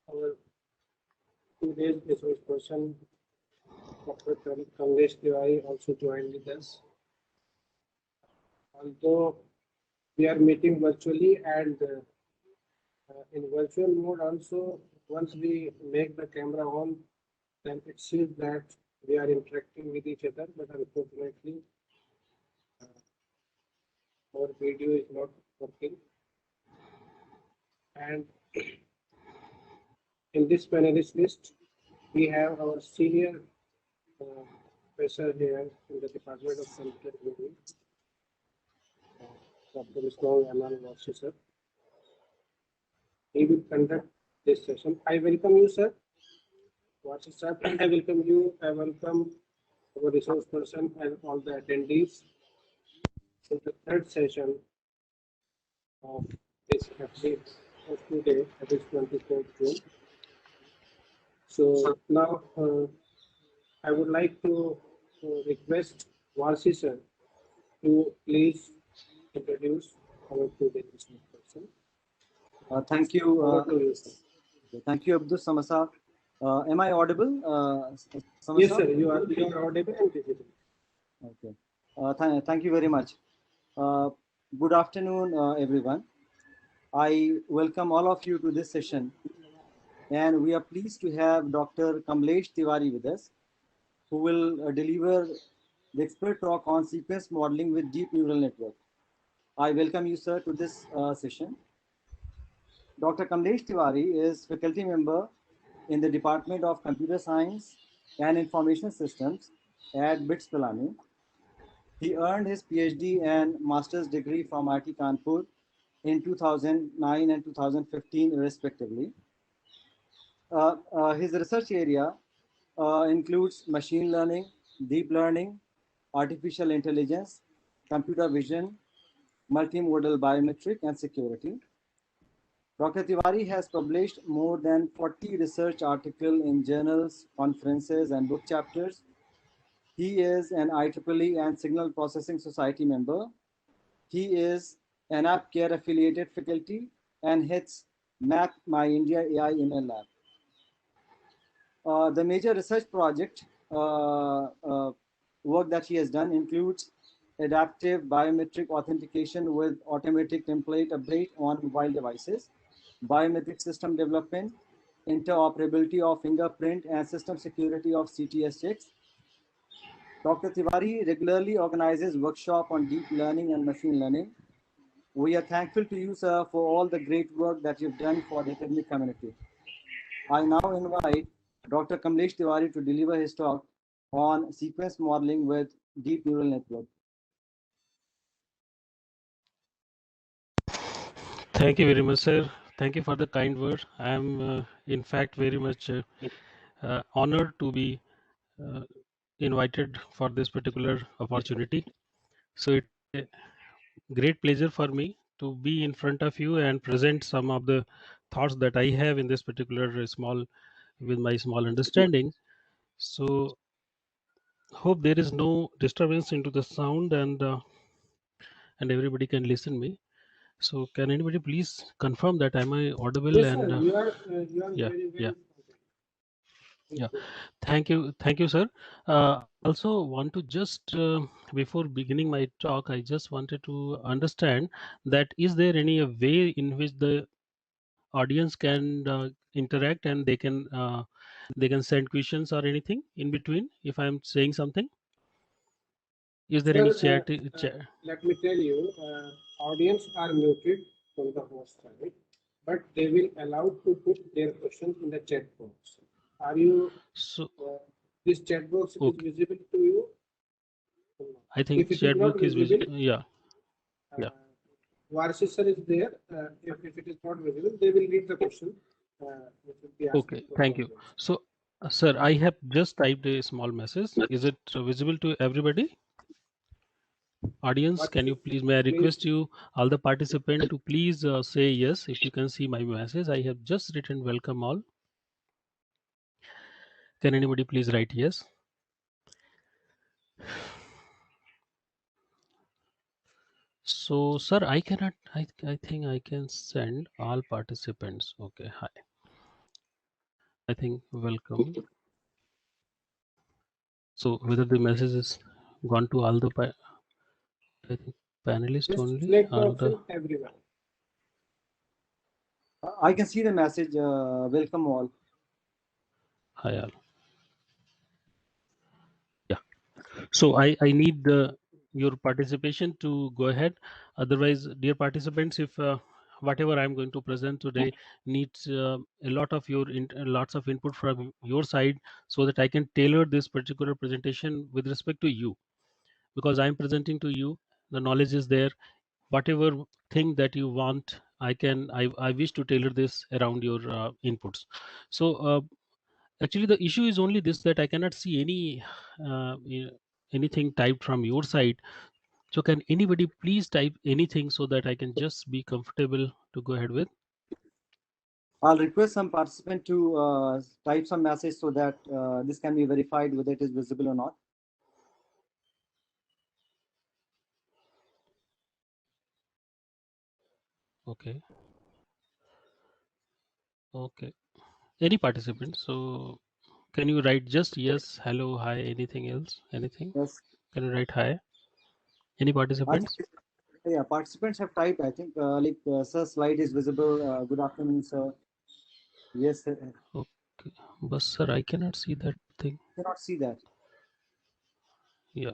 our today's resource person, Dr. Kamlesh Tiwari, also joined with us. Although we are meeting virtually and in virtual mode also, once we make the camera on, then it seems that we are interacting with each other, but unfortunately, our video is not working. And in this panelist list, we have our senior professor here in the Department of Computer Engineering, Dr. Ismail Aman Warsi, sir. He will conduct this session. I welcome you, sir. Warsi, sir. I welcome you. I welcome our resource person and all the attendees to the third session of this update of today, that is 24th June. So now I would like to request Warsi, sir, to please introduce our today's resource person. Thank you. Over to you, sir. Thank you, Abdul Samasa. Am I audible? Samasa? Yes, sir. You are audible and visible. Okay. Thank you very much. Good afternoon, everyone. I welcome all of you to this session, and we are pleased to have Dr. Kamlesh Tiwari with us, who will deliver the expert talk on sequence modeling with deep neural network. I welcome you, sir, to this session. Dr. Kamlesh Tiwari is faculty member in the Department of Computer Science and Information Systems at BITS Pilani. He earned his PhD and master's degree from IIT Kanpur in 2009 and 2015 respectively. His research area includes machine learning, deep learning, artificial intelligence, computer vision, multimodal biometric, and security. Dr. Tiwari has published more than 40 research articles in journals, conferences, and book chapters. He is an IEEE and Signal Processing Society member. He is an App Care affiliated faculty and heads MAP My India AI ML Lab. The major research project work that he has done includes adaptive biometric authentication with automatic template update on mobile devices, biometric system development, interoperability of fingerprint, and system security of CTS checks. Dr. Tiwari regularly organizes workshops on deep learning and machine learning. We are thankful to you, sir, for all the great work that you've done for the academic community. I now invite Dr. Kamlesh Tiwari to deliver his talk on sequence modeling with deep neural network. Thank you very much, sir. Thank you for the kind word. I am, in fact, very much honored to be invited for this particular opportunity. So it's a great pleasure for me to be in front of you and present some of the thoughts that I have in this particular with my small understanding. So hope there is no disturbance into the sound and everybody can listen me. So can anybody please confirm that am I audible? Yes, and sir. You are yeah, very well. yeah. Yeah, thank you, sir. Also want to just before beginning my talk, I just wanted to understand that is there any way in which the audience can interact and they can send questions or anything in between if I'm saying something? Is there any Sir, chat? let me tell you, audience are muted from the host side, but they will allow to put their questions in the chat box. Are you? So This chat box okay, is visible to you? I think If it is chat not book is visible, visible. Yeah. Varsi sir is there. If it is not visible, they will read the question. Which will be asked Okay, thank you. So, sir, I have just typed a small message. Is it visible to everybody? Audience, can you please, may I request you, all the participants, to please say yes if you can see my message. I have just written welcome all. Can anybody please write yes? So, sir, I cannot, I think I can send all participants. Okay, hi. I think welcome. So whether the message is gone to all the I think panelists Just only, select the all the option everyone. I can see the message. Welcome all. hi all. Yeah. So I need your participation to go ahead. Otherwise, dear participants, if whatever I'm going to present today needs a lot of your lots of input from your side, so that I can tailor this particular presentation with respect to you, because I'm presenting to you. The knowledge is there. Whatever thing that you want, I wish to tailor this around your inputs. So actually the issue is only this, that I cannot see any anything typed from your side. So can anybody please type anything so that I can just be comfortable to go ahead with? I'll request some participant to type some message so that this can be verified whether it is visible or not. Okay. Okay. Any participant? So can you write just yes, hello, hi, anything else? Anything? Yes. Can you write hi? Any I participants? think, yeah, participants have typed. I think sir, slide is visible. Good afternoon, sir. Yes, sir. Okay. But sir, I cannot see that thing. Cannot see that. Yeah.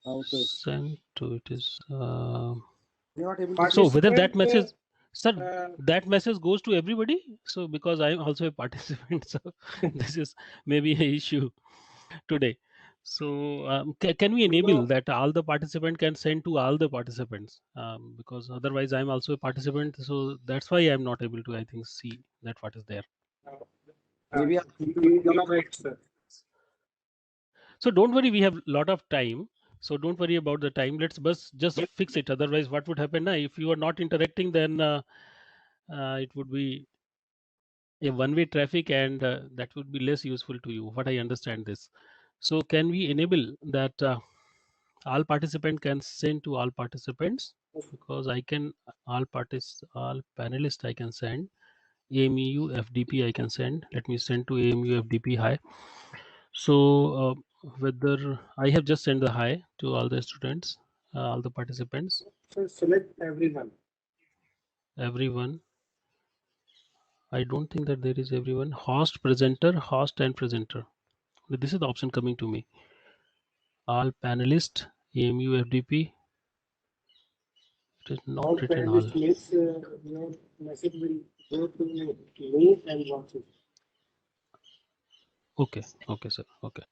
Okay. Sent to it is. You're not able to see. So whether that Participant, message, sir, uh, that message goes to everybody. So because I'm also a participant, so this is maybe a issue today. So can we enable no, that all the participant can send to all the participants? Because otherwise I'm also a participant, so that's why I'm not able to, I think, see that what is there. Maybe you are right, sir. So don't worry, we have a lot of time. So don't worry about the time. Let's just fix it. Otherwise, what would happen now? If you are not interacting, then it would be a one-way traffic, and that would be less useful to you. What I understand this. So can we enable that all participant can send to all participants? Because I can all panelists I can send. AMU FDP I can send. Let me send to AMU FDP hi. So whether I have just sent the hi to all the students, all the participants, So select everyone. everyone. I don't think that there is everyone. Host, and presenter. This is the option coming to me. All panelists, AMU FDP. It is not All written all. panelists means your message will go to me and watch it. Okay, okay, sir. Okay.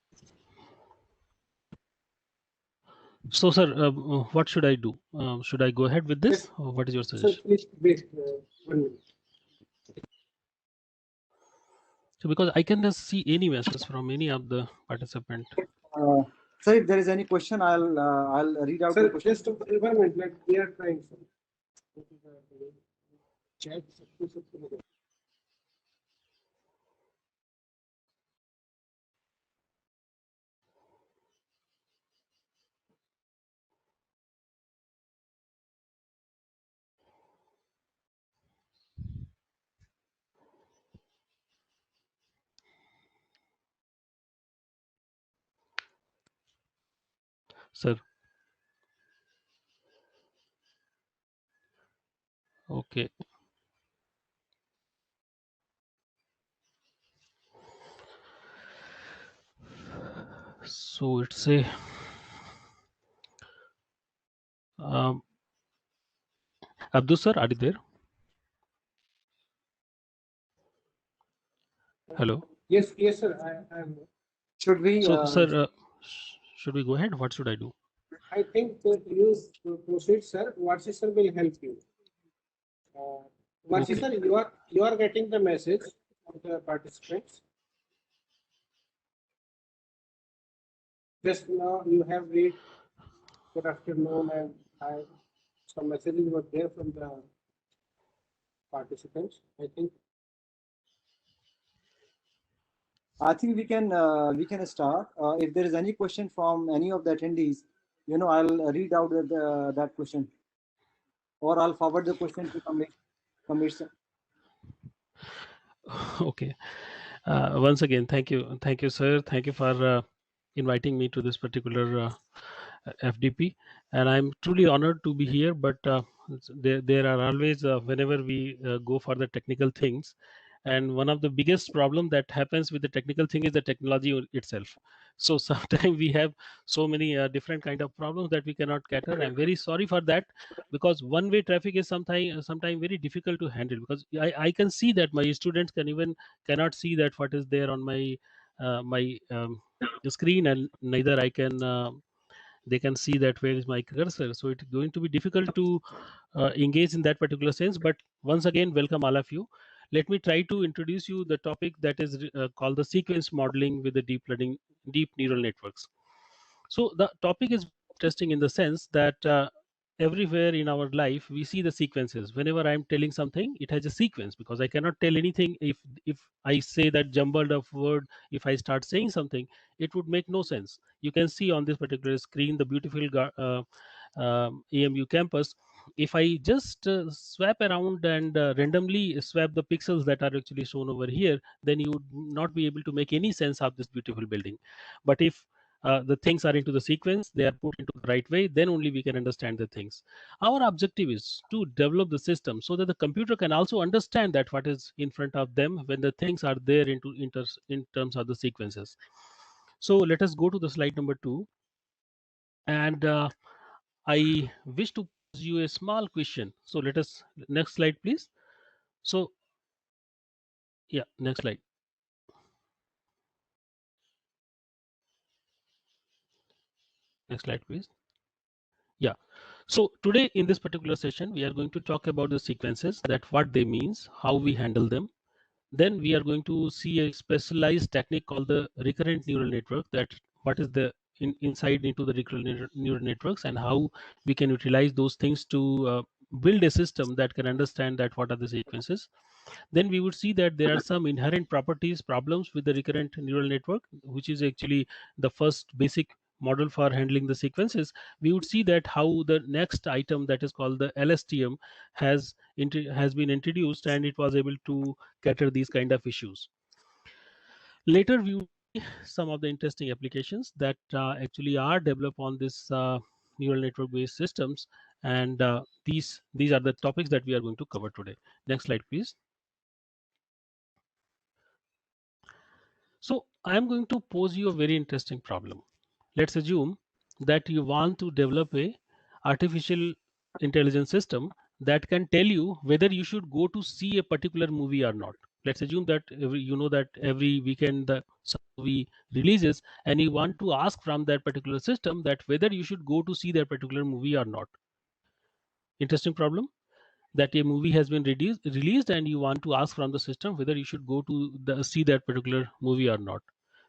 So, sir, what should I do? Should I go ahead with this, Yes, or what is your sir, suggestion? please wait 1 minute. So, because I can just see any messages from any of the participant. sir, if there is any question, I'll read out the Sir, question. just 1 minute, like we are trying, sir. Chat, Sir. Okay. So it's a Abdul sir, are you there? Hello. yes, yes, sir. I'm. Should we? So, sir, should we go ahead? What should I do? I think you proceed, sir. Varsi sir will help you. Varsi Okay. sir, you are getting the message of the participants. Just now you have read good afternoon and some messages were there from the participants. I think we can start. If there is any question from any of the attendees, I'll read out that question, or I'll forward the question to Kamlesh. Okay. Once again, thank you, sir. Thank you for inviting me to this particular FDP, and I'm truly honored to be here. But there are always whenever we go for the technical things, and one of the biggest problem that happens with the technical thing is the technology itself. So sometimes we have so many different kind of problems that we cannot cater. I'm very sorry for that, because one-way traffic is sometimes very difficult to handle, because I can see that my students cannot see that what is there on my screen, and neither I can they can see that where is my cursor. So it's going to be difficult to engage in that particular sense. But once again, welcome all of you. Let me try to introduce you the topic that is called the sequence modeling with the deep neural networks. So the topic is interesting in the sense that everywhere in our life we see the sequences. Whenever I'm telling something, it has a sequence, because I cannot tell anything if I say that jumbled of word. If I start saying something, it would make no sense. You can see on this particular screen the beautiful AMU campus. If I just swap around and randomly swap the pixels that are actually shown over here, then you would not be able to make any sense of this beautiful building. But if the things are into the sequence, they are put into the right way, then only we can understand the things. Our objective is to develop the system so that the computer can also understand that what is in front of them when the things are there in terms of the sequences. So let us go to the slide number 2, and I wish to pose you a small question. So let us, next slide please. So yeah, next slide. Next slide please. Yeah. So today in this particular session, we are going to talk about the sequences, that what they means, how we handle them. Then we are going to see a specialized technique called the recurrent neural network, that what is the inside into the recurrent neural networks, and how we can utilize those things to build a system that can understand that what are the sequences. Then we would see that there are some inherent properties problems with the recurrent neural network, which is actually the first basic model for handling the sequences. We would see that how the next item, that is called the LSTM, has been introduced, and it was able to cater these kind of issues. Later we will see some of the interesting applications that actually are developed on this neural network based systems, and these are the topics that we are going to cover today. Next slide please. So I'm going to pose you a very interesting problem. Let's assume that you want to develop a artificial intelligence system that can tell you whether you should go to see a particular movie or not. Let's assume that every weekend the some movie releases, and you want to ask from that particular system that whether you should go to see that particular movie or not. Interesting problem, that a movie has been released and you want to ask from the system whether you should go to see that particular movie or not.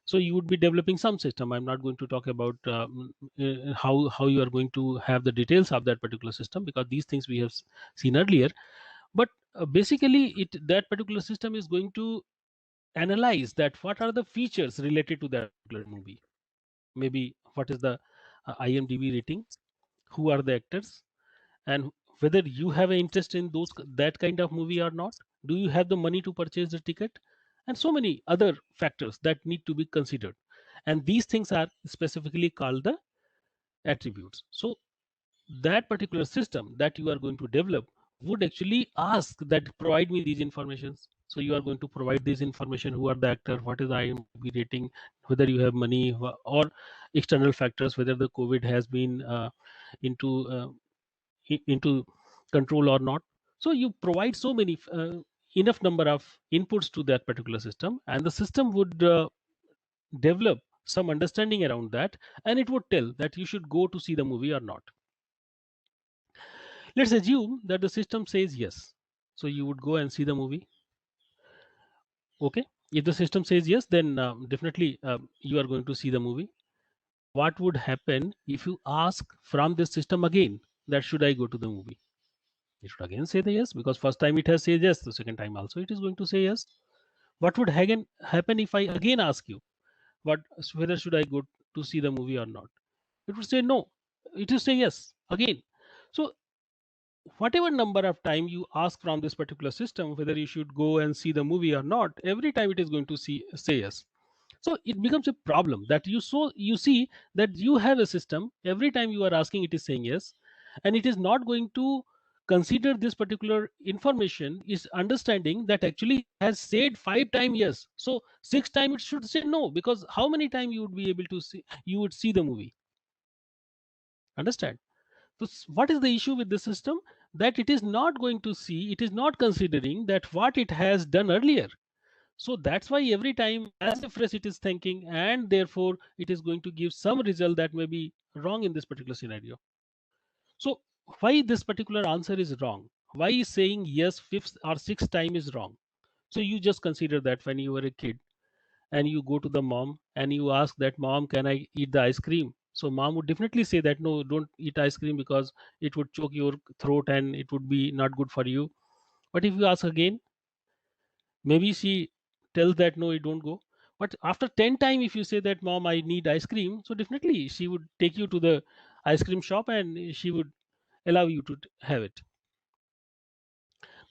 So you would be developing some system. I'm not going to talk about how you are going to have the details of that particular system, because these things we have seen earlier. But basically that particular system is going to analyze that what are the features related to that particular movie. Maybe what is the IMDb rating, who are the actors, and whether you have an interest in that kind of movie or not. Do you have the money to purchase the ticket? And so many other factors that need to be considered, and these things are specifically called the attributes. So that particular system that you are going to develop would actually ask that provide me these informations. So you are going to provide this information: who are the actor, what is the IMDb rating, whether you have money, or external factors, whether the COVID has been into into control or not. So you provide so many enough number of inputs to that particular system, and the system would develop some understanding around that, and it would tell that you should go to see the movie or not. Let's assume that the system says yes, so you would go and see the movie. Okay, if the system says yes, then definitely you are going to see the movie. What would happen if you ask from this system again that should I go to the movie? It should again say the yes, because first time it has said yes, the second time also it is going to say yes. What would happen if I again ask you whether should I go to see the movie or not? It would say no. It will say yes again. So whatever number of time you ask from this particular system whether you should go and see the movie or not, every time it is going to say yes. So it becomes a problem that you see that you have a system, every time you are asking it is saying yes, and it is not going to consider this particular information, is understanding that actually has said 5 times yes, so 6 times it should say no, because how many times you would be able to see, you would see the movie. Understand? So what is the issue with the system? That it is not going to see, it is not considering that what it has done earlier. So that's why every time as a phrase it is thinking, and therefore it is going to give some result that may be wrong in this particular scenario. So why this particular answer is wrong? Why is saying yes 5th or 6th time is wrong? So you just consider that when you were a kid and you go to the mom and you ask that, mom, can I eat the ice cream? So mom would definitely say that no, don't eat ice cream because it would choke your throat and it would be not good for you. But if you ask again, maybe she tells that no, you don't go. But after 10 times if you say that, mom, I need ice cream, so definitely she would take you to the ice cream shop and she would allow you to have it.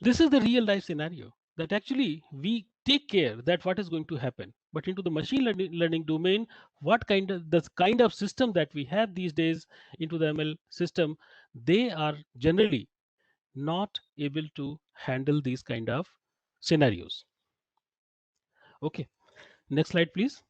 This is the real life scenario, that actually we take care that what is going to happen. But into the machine learning domain, what kind of the kind of system that we have these days into the ML system, they are generally not able to handle these kind of scenarios. Okay, next slide please.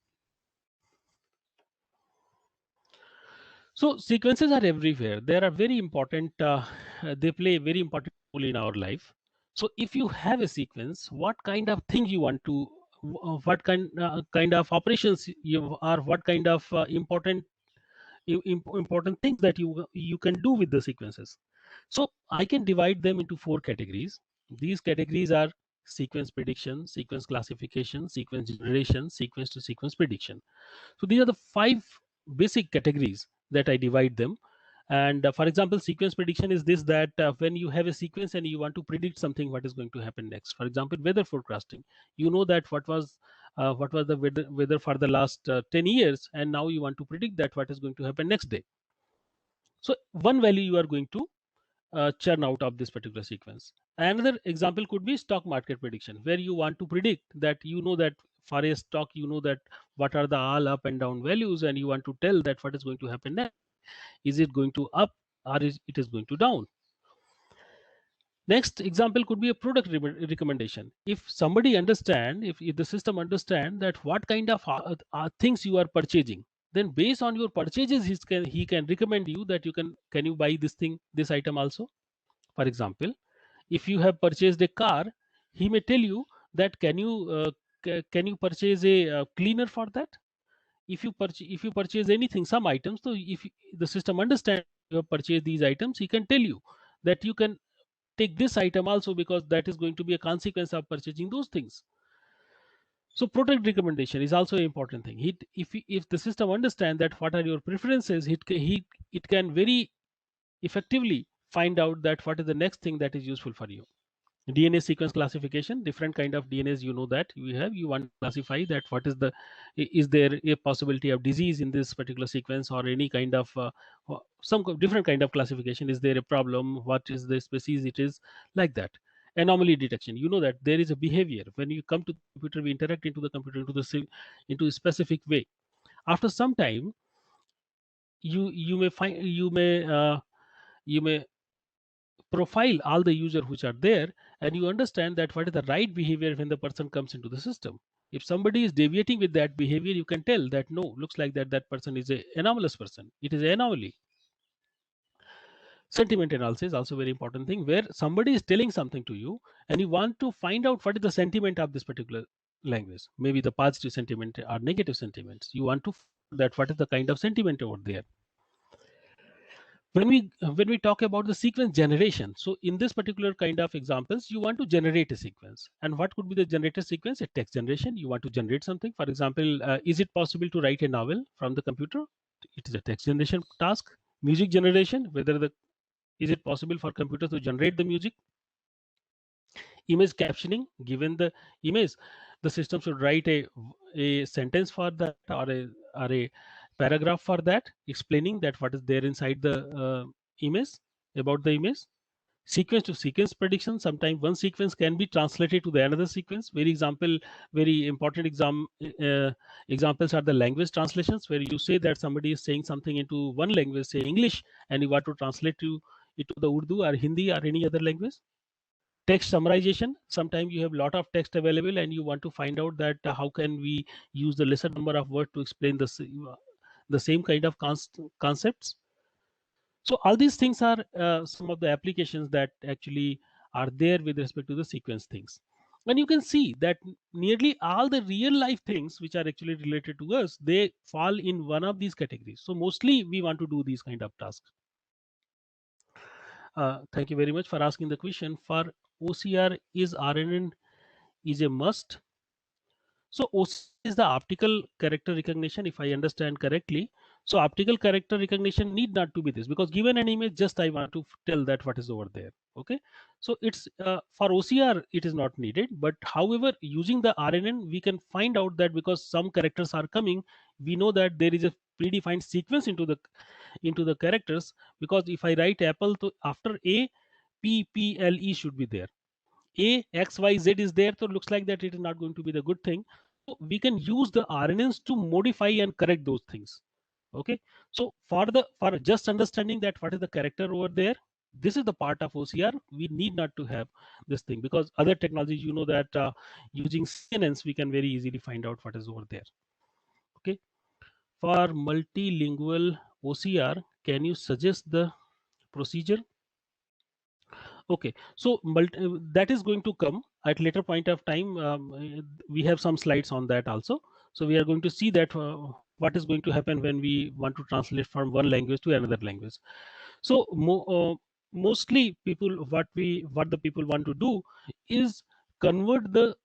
So sequences are everywhere. They are very important. They play a very important role in our life. So if you have a sequence, what kind of thing you want to, what kind of operations you are, what kind of important things that you can do with the sequences. So I can divide them into 4 categories. These categories are sequence prediction, sequence classification, sequence generation, sequence to sequence prediction. So these are the 5 basic categories that I divide them. And for example, sequence prediction is this, that when you have a sequence and you want to predict something, what is going to happen next. For example, weather forecasting. You know that what was the weather for the last 10 years, and now you want to predict that what is going to happen next day. So one value you are going to churn out of this particular sequence. Another example could be stock market prediction, where you want to predict that, you know that for a stock, you know that what are the all up and down values, and you want to tell that what is going to happen next. Is it going to up, or is it is going to down? Next example could be a product recommendation. If somebody understand, if the system understand that what kind of things you are purchasing, then based on your purchases, he can recommend you that can you buy this thing, this item also. For example, if you have purchased a car, he may tell you that can you purchase a cleaner for that. If you purchase anything, some items, so if the system understands you have purchased these items, he can tell you that you can take this item also, because that is going to be a consequence of purchasing those things. So product recommendation is also an important thing. If the system understands that what are your preferences, it can very effectively find out that what is the next thing that is useful for you. DNA sequence classification, different kind of DNAs, you know that you want to classify that what is the, is there a possibility of disease in this particular sequence, or any kind of some different kind of classification. Is there a problem? What is the species it is, like that. Anomaly detection, you know that there is a behavior when you come to the computer, we interact into the computer into a specific way. After some time, you may find you may profile all the users which are there, and you understand that what is the right behavior when the person comes into the system. If somebody is deviating with that behavior, you can tell that no, looks like that person is a anomalous person, it is an anomaly. Sentiment analysis is also a very important thing, where somebody is telling something to you and you want to find out what is the sentiment of this particular language, maybe the positive sentiment or negative sentiments. You want to that what is the kind of sentiment over there. When we talk about the sequence generation, so in this particular kind of examples, you want to generate a sequence, and what could be the generated sequence? A text generation. You want to generate something. For example, is it possible to write a novel from the computer? It is a text generation task. Music generation, whether the is it possible for computer to generate the music? Image captioning, given the image, the system should write a sentence for that, or a paragraph for that, explaining that what is there inside the image, about the image. sequence to sequence prediction. Sometimes one sequence can be translated to the another sequence. Very important examples are the language translations, where you say that somebody is saying something into one language, say English, and you want to translate it to the Urdu or Hindi or any other language. Text summarization. Sometimes you have a lot of text available and you want to find out that how can we use the lesser number of words to explain the same kind of concepts. So all these things are some of the applications that actually are there with respect to the sequence things. And you can see that nearly all the real life things which are actually related to us, they fall in one of these categories. So mostly we want to do these kind of tasks. Thank you very much for asking the question. For OCR, is RNN is a must? So OCR is the optical character recognition, if I understand correctly. So optical character recognition need not to be this, because given an image, just I want to tell that what is over there. Okay. So it's for OCR, it is not needed. But however, using the RNN, we can find out that because some characters are coming, we know that there is a predefined sequence into the characters. Because if I write apple, to after A, P, P, L, E should be there. A, X, Y, Z is there, so it looks like that it is not going to be the good thing. So we can use the RNNs to modify and correct those things. Okay. So for just understanding that what is the character over there, this is the part of OCR. We need not to have this thing, because other technologies, you know that using CNNs, we can very easily find out what is over there. Okay. For multilingual OCR, can you suggest the procedure? Okay, so that is going to come at later point of time. We have some slides on that also. So we are going to see that what is going to happen when we want to translate from one language to another language. So mostly people, what the people want to do is convert the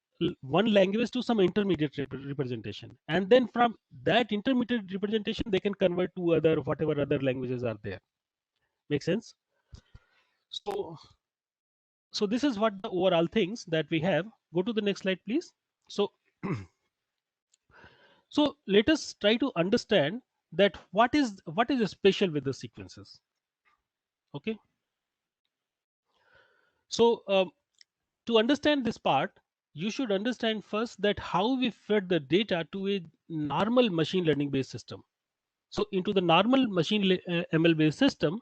one language to some intermediate representation, and then from that intermediate representation they can convert to other whatever other languages are there. Make sense? So this is what the overall things that we have. Go to the next slide, please. So so let us try to understand that what is special with the sequences. Okay. So to understand this part, you should understand first that how we fed the data to a normal machine learning based system. So into the normal machine ML based system,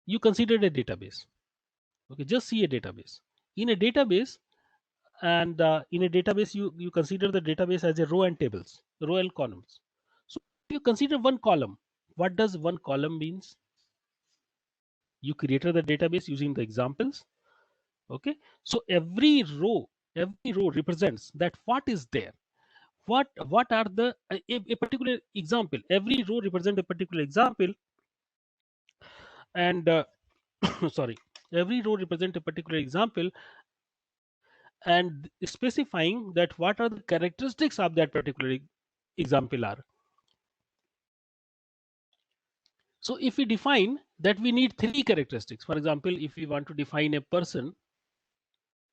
you consider a database. Okay, just see a database. In a database, and in a database, you consider the database as a row and tables, row and columns. So if you consider one column, what does one column means? You created the database using the examples. Okay, so every row represents that what is there, what are the a particular example. Every row represents a particular example, and sorry, every row represents a particular example, and specifying that what are the characteristics of that particular example are. So if we define that, we need three characteristics. For example, if we want to define a person,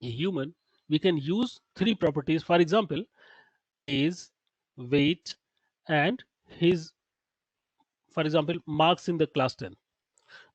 a human, we can use three properties. For example, age, weight, and his, for example, marks in the class 10.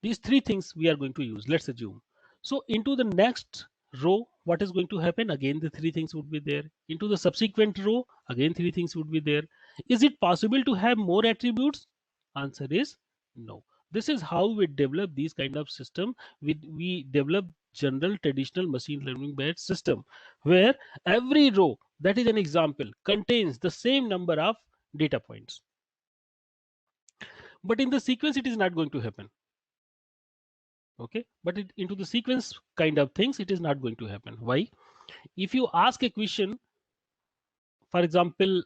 These three things we are going to use, let's assume. So into the next row, what is going to happen? Again, the three things would be there. Into the subsequent row, again, three things would be there. Is it possible to have more attributes? Answer is no. This is how we develop these kind of system. We develop general traditional machine learning based system, where every row, that is an example, contains the same number of data points. But in the sequence, it is not going to happen. Okay, but into the sequence kind of things, it is not going to happen. Why? If you ask a question, for example,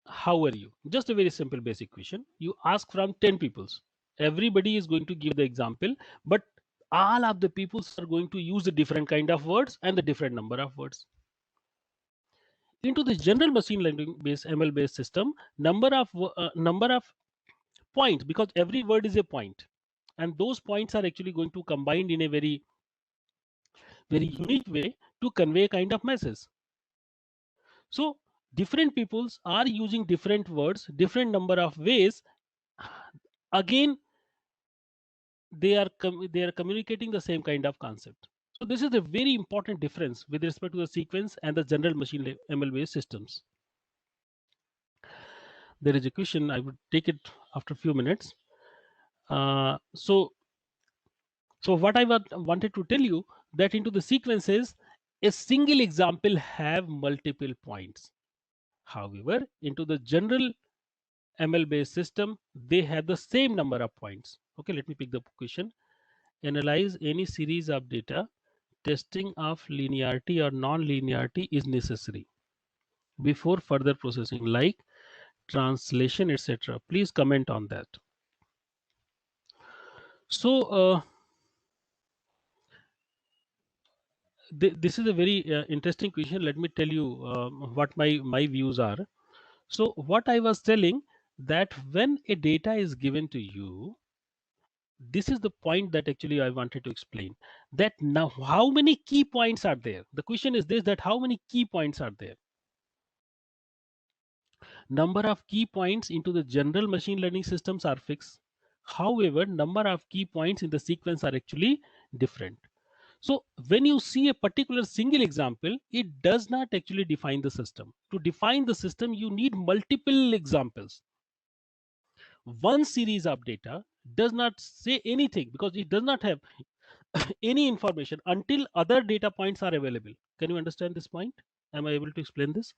how are you? Just a very simple basic question. You ask from 10 peoples. Everybody is going to give the example, but all of the peoples are going to use a different kind of words and the different number of words. Into the general machine learning based ML based system, number of points, because every word is a point, and those points are actually going to combine in a very unique way to convey kind of message. So different peoples are using different words, different number of ways. Again, they are communicating the same kind of concept. So this is a very important difference with respect to the sequence and the general machine ML based systems. There is a question, I would take it after a few minutes. So what I wanted to tell you, that into the sequences, a single example have multiple points. However, into the general ML based system, they have the same number of points. Okay, let me pick the question. Analyze any series of data. Testing of linearity or non-linearity is necessary before further processing, like translation, etc. Please comment on that. So this is a very interesting question. Let me tell you what my views are. So what I was telling, that when a data is given to you, this is the point that actually I wanted to explain, that now how many key points are there. The question is this, that how many key points are there. Number of key points into the general machine learning systems are fixed. However, number of key points in the sequence are actually different. So when you see a particular single example, it does not actually define the system. To define the system, you need multiple examples. One series of data does not say anything because it does not have any information until other data points are available. Can you understand this point? Am I able to explain this?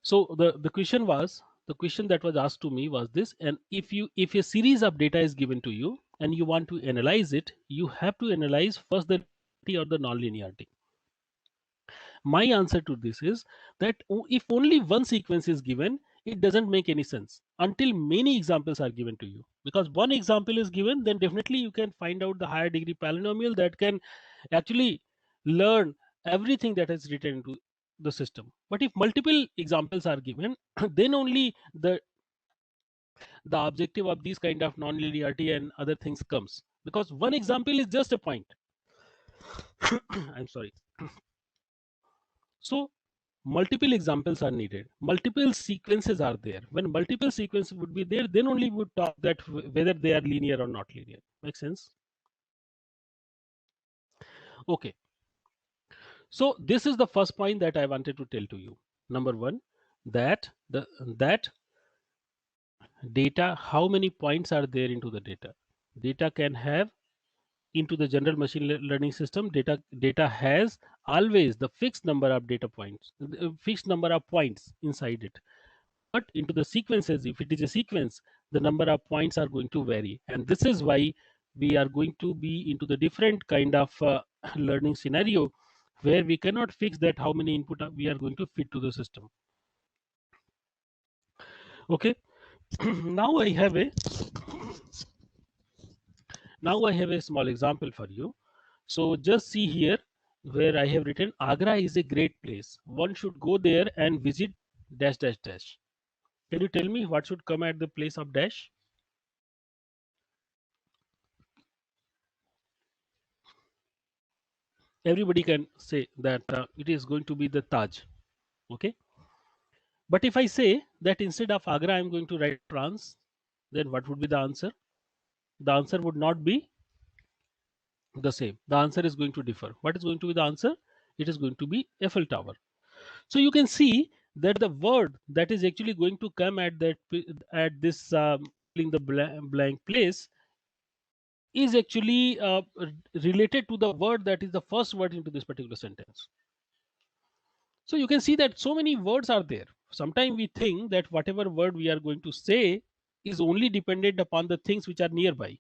So the question was, the question that was asked to me was this, and if a series of data is given to you and you want to analyze it, you have to analyze first the linearity or the non-linearity. My answer to this is that if only one sequence is given, it doesn't make any sense until many examples are given to you. Because one example is given, then definitely you can find out the higher degree polynomial that can actually learn everything that is written into the system. But if multiple examples are given, then only the objective of these kind of non-linearity and other things comes, because one example is just a point. I'm sorry. So multiple examples are needed, multiple sequences are there. When multiple sequences would be there, then only we would talk that whether they are linear or not linear. Make sense? Okay, so this is the first point that I wanted to tell to you. Number one, that that data, how many points are there into the data can have, into the general machine learning system, data has always the fixed number of data points, fixed number of points inside it. But into the sequences, if it is a sequence, the number of points are going to vary, and this is why we are going to be into the different kind of learning scenario, where we cannot fix that how many input we are going to fit to the system. Okay. now I have a small example for you. So just see here where I have written, Agra is a great place, one should go there and visit dash dash dash. Can you tell me what should come at the place of dash? Everybody can say that it is going to be the Taj. Okay, but if I say that instead of Agra I am going to write France, then what would be the answer? The answer would not be the same. The answer is going to differ. What is going to be the answer? It is going to be Eiffel Tower. So you can see that the word that is actually going to come at that at this in the blank place is actually related to the word that is the first word into this particular sentence. So you can see that so many words are there. Sometimes we think that whatever word we are going to say is only dependent upon the things which are nearby.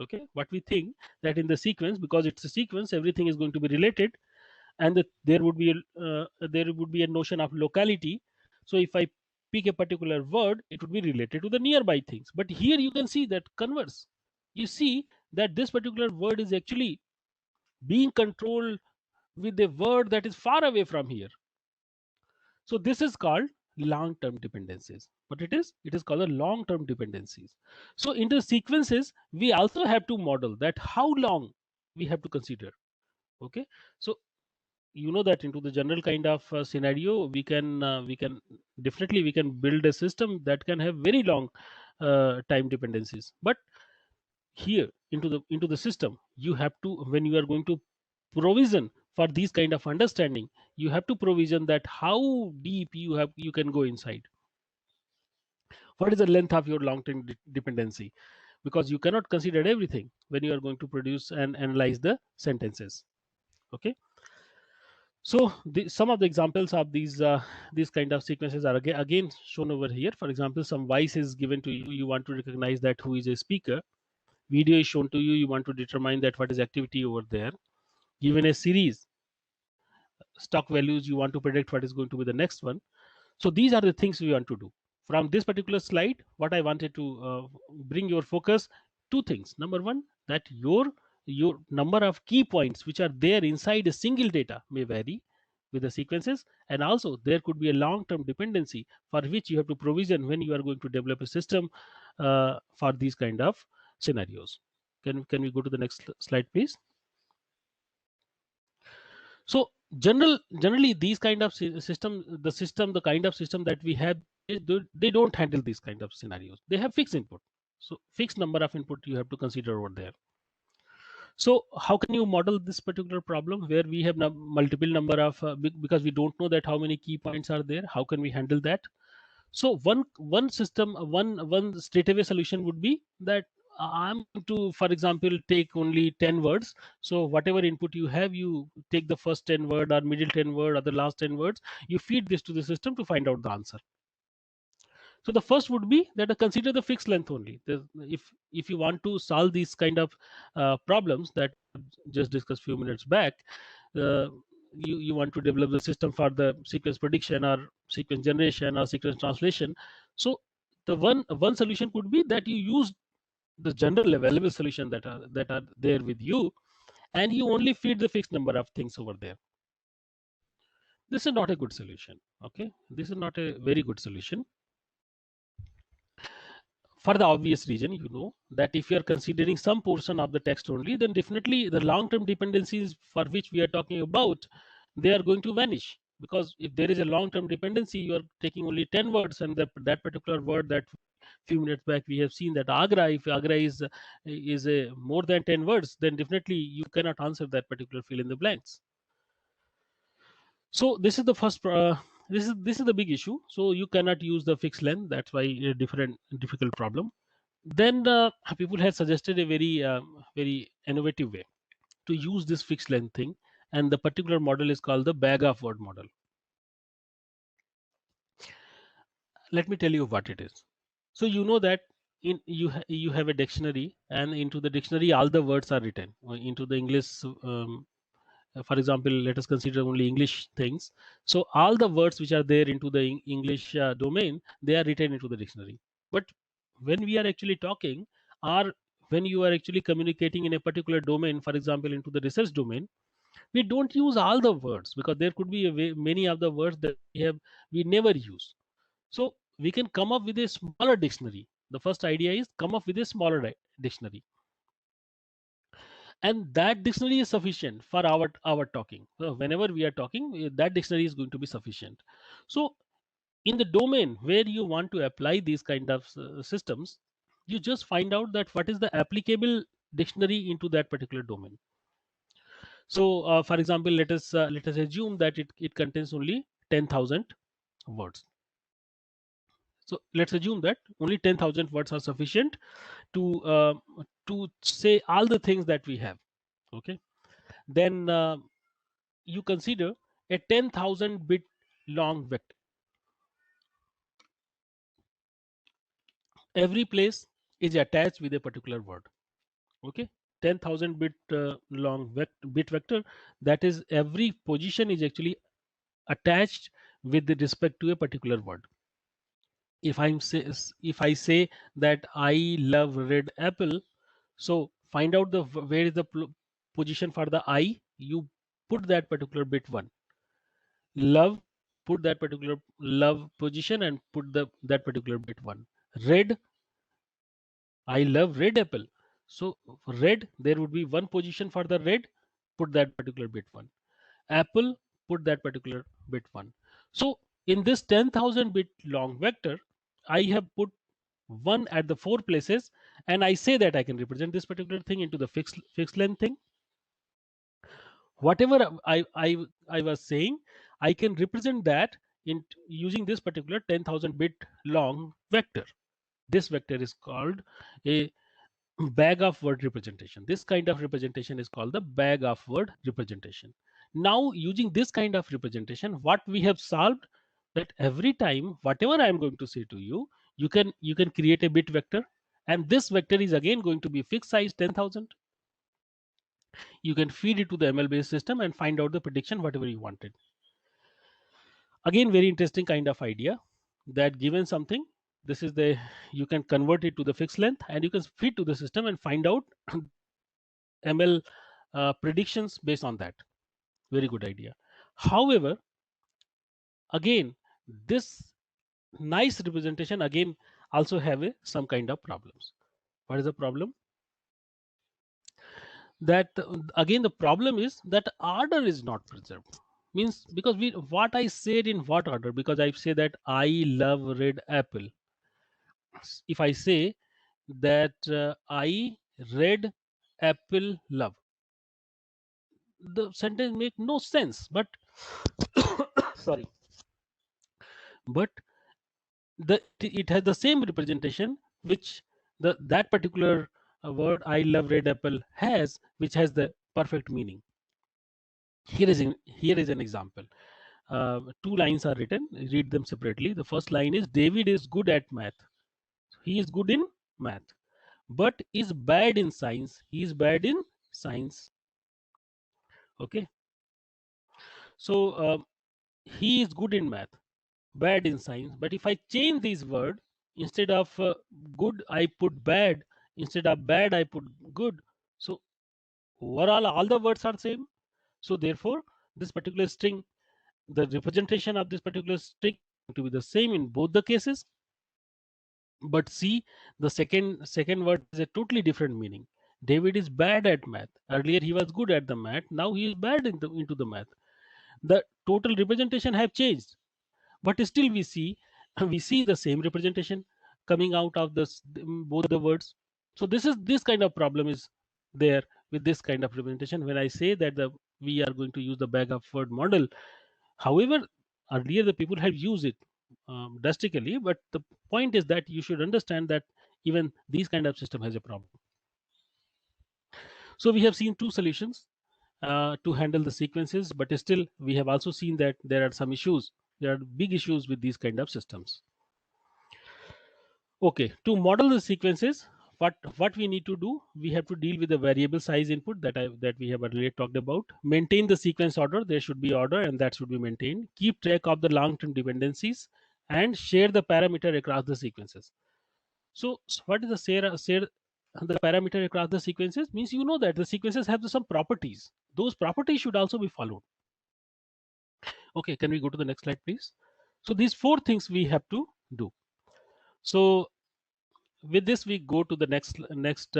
Okay, what we think that in the sequence, because it's a sequence, everything is going to be related, and there would be a notion of locality. So if I pick a particular word, it would be related to the nearby things. But here you can see that converse. You see that this particular word is actually being controlled with a word that is far away from here. So this is called long-term dependencies. What it is? It is called a long-term dependencies. So in the sequences, we also have to model that how long we have to consider. Okay. So you know that into the general kind of scenario, we can definitely we can build a system that can have very long time dependencies. But here into the system, you have to, when you are going to provision for these kind of understanding, you have to provision that how deep you can go inside. What is the length of your long term dependency? Because you cannot consider everything when you are going to produce and analyze the sentences. Okay, so some of the examples of these kind of sequences are again shown over here. For example, some voice is given to you, you want to recognize that who is a speaker. Video is shown to you, you want to determine that what is activity over there. Given a series stock values, you want to predict what is going to be the next one. So these are the things we want to do. From this particular slide, what I wanted to bring your focus, two things. Number one, that your number of key points which are there inside a single data may vary with the sequences, and also there could be a long-term dependency for which you have to provision when you are going to develop a system for these kind of scenarios. Can we go to the next slide, please? So generally these kind of the kind of system that we have, they don't handle these kind of scenarios. They have fixed input, so fixed number of input you have to consider over there. So how can you model this particular problem where we have multiple number of because we don't know that how many key points are there? How can we handle that? So one system, one straightaway solution would be that I'm going to, for example, take only 10 words. So whatever input you have, you take the first 10 word or middle 10 word or the last 10 words, you feed this to the system to find out the answer. So the first would be that consider the fixed length only. If you want to solve these kind of problems that just discussed few minutes back, uh, you want to develop the system for the sequence prediction or sequence generation or sequence translation. So the one solution could be that you use the general available solution that are there with you, and you only feed the fixed number of things over there. This is not a good solution. Okay, this is not a very good solution, for the obvious reason, you know, that if you are considering some portion of the text only, then definitely the long-term dependencies for which we are talking about, they are going to vanish. Because if there is a long-term dependency, you are taking only 10 words, and that particular word that few minutes back we have seen that Agra, if Agra is a more than 10 words, then definitely you cannot answer that particular fill in the blanks. So this is the first this is the big issue. So you cannot use the fixed length. That's why a difficult problem. Then people had suggested a very innovative way to use this fixed length thing, and the particular model is called the bag of word model. Let me tell you what it is. So you know that you have a dictionary, and into the dictionary all the words are written into the English. For example, let us consider only English things. So all the words which are there into the English domain, they are written into the dictionary. But when we are actually talking, or when you are actually communicating in a particular domain, for example, into the research domain, we don't use all the words because there could be many of the words that we never use. So we can come up with a smaller dictionary. The first idea is come up with a smaller dictionary, and that dictionary is sufficient for our talking. So whenever we are talking, that dictionary is going to be sufficient. So in the domain where you want to apply these kind of systems, you just find out that what is the applicable dictionary into that particular domain. So for example, let us assume that it contains only 10,000 words. So let's assume that only 10,000 words are sufficient to say all the things that we have. Okay, then you consider a 10,000 bit long vector. Every place is attached with a particular word. Okay, 10,000 bit long bit vector, that is every position is actually attached with respect to a particular word. If I say that I love red apple, so find out where is the position for the I. You put that particular bit 1. Love, put that particular love position and put that particular bit 1. Red, I love red apple. So red, there would be one position for the red, put that particular bit 1. Apple, put that particular bit 1. So in this 10,000 bit long vector, I have put 1 at the 4 places, and I say that I can represent this particular thing into the fixed length thing. Whatever I was saying, I can represent that in using this particular 10,000 bit long vector. This vector is called a bag of word representation. This kind of representation is called the bag of word representation. Now using this kind of representation, what we have solved, that every time whatever I am going to say to you, you can create a bit vector, and this vector is again going to be fixed size 10,000. You can feed it to the ML based system and find out the prediction whatever you wanted. Again, very interesting kind of idea, that given something, this is the, you can convert it to the fixed length and you can feed to the system and find out ML predictions based on that. Very good idea. However, again, this nice representation again also have some kind of problems. What is the problem? That again, the problem is that order is not preserved. Means, because what I said in what order, because I say that I love red apple. If I say that I read apple love, the sentence make no sense. But sorry, but it has the same representation which that particular word I love red apple has, which has the perfect meaning. Here is an example. Two lines are written. Read them separately. The first line is, David is good at math. He is good in math, but is bad in science. He is bad in science. Okay. So he is good in math, bad in science. But if I change this word, instead of good I put bad, instead of bad I put good. So overall all the words are same. So therefore this particular string, the representation of this particular string to be the same in both the cases. But see, the second word is a totally different meaning. David is bad at math. Earlier he was good at the math. Now he is bad into the math. The total representation have changed, but still we see the same representation coming out of this both the words. So this kind of problem is there with this kind of representation. When I say that we are going to use the bag of word model, however, earlier the people have used it drastically, but the point is that you should understand that even these kind of system has a problem. So we have seen two solutions to handle the sequences, but still we have also seen that there are some issues. There are big issues with these kind of systems. Okay, to model the sequences, what we need to do, we have to deal with the variable size input that we have earlier talked about. Maintain the sequence order. There should be order, and that should be maintained. Keep track of the long-term dependencies and share the parameter across the sequences. So what is the share the parameter across the sequences? Means you know that the sequences have some properties. Those properties should also be followed. Okay, can we go to the next slide, please? So these four things we have to do. So with this, we go to the next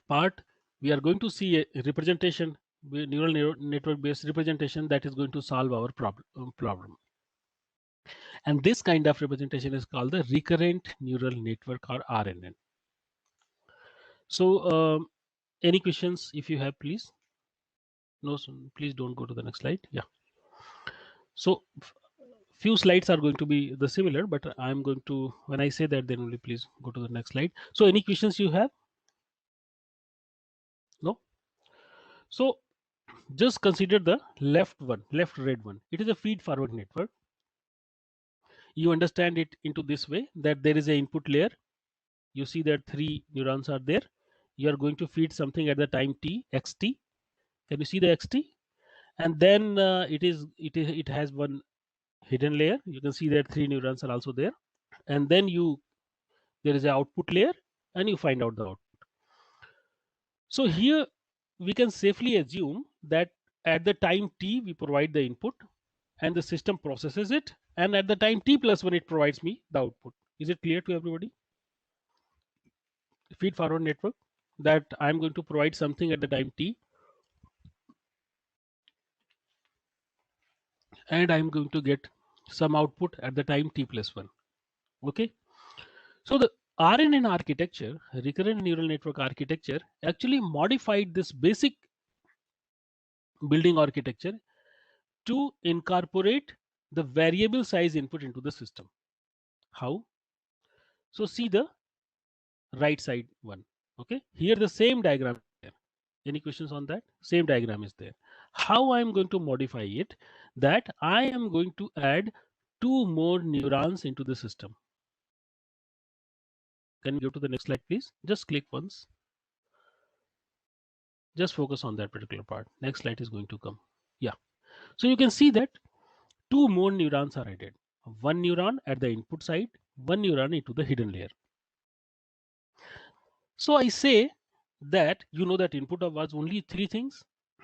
part. We are going to see a representation, neural network based representation, that is going to solve our problem. And this kind of representation is called the recurrent neural network, or RNN. So any questions if you have, please? No, please don't go to the next slide. Yeah. So few slides are going to be the similar, but I'm going to, when I say that, then only please go to the next slide. So any questions you have? No? So just consider the left red one. It is a feed forward network. You understand it into this way, that there is an input layer. You see that 3 neurons are there. You are going to feed something at the time t, xt. Can you see the xt? And then it has one hidden layer. You can see that 3 neurons are also there. And then there is an output layer, and you find out the output. So here we can safely assume that at the time t we provide the input and the system processes it, and at the time t+1 it provides me the output. Is it clear to everybody? Feed forward network, that I'm going to provide something at the time t, and I'm going to get some output at the time t plus 1. Okay, so the RNN architecture, recurrent neural network architecture, actually modified this basic building architecture to incorporate the variable size input into the system. How? So see the right side one. Okay, here the same diagram is there. Any questions on that? Same diagram is there. How I am going to modify it? That I am going to add 2 more neurons into the system. Can you go to the next slide, please? Just click once. Just focus on that particular part. Next slide is going to come. Yeah. So you can see that 2 more neurons are added. 1 neuron at the input side, 1 neuron into the hidden layer. So I say that you know that input was only 3 things.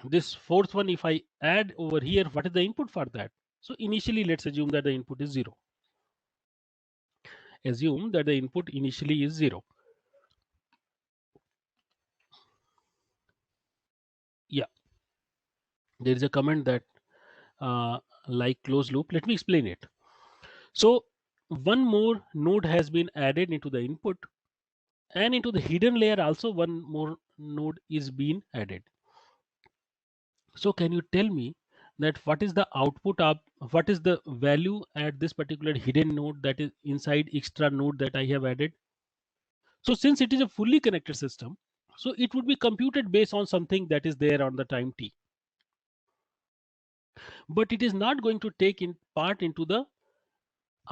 This fourth one, if I add over here, what is the input for that? So initially, let's assume that the input is 0. Assume that the input initially is 0. Yeah, there is a comment that like closed loop. Let me explain it. So one more node has been added into the input, and into the hidden layer also one more node is being added. So can you tell me that what is the output of, what is the value at this particular hidden node that is inside extra node that I have added? So since it is a fully connected system, so it would be computed based on something that is there on the time t. But it is not going to take in part into the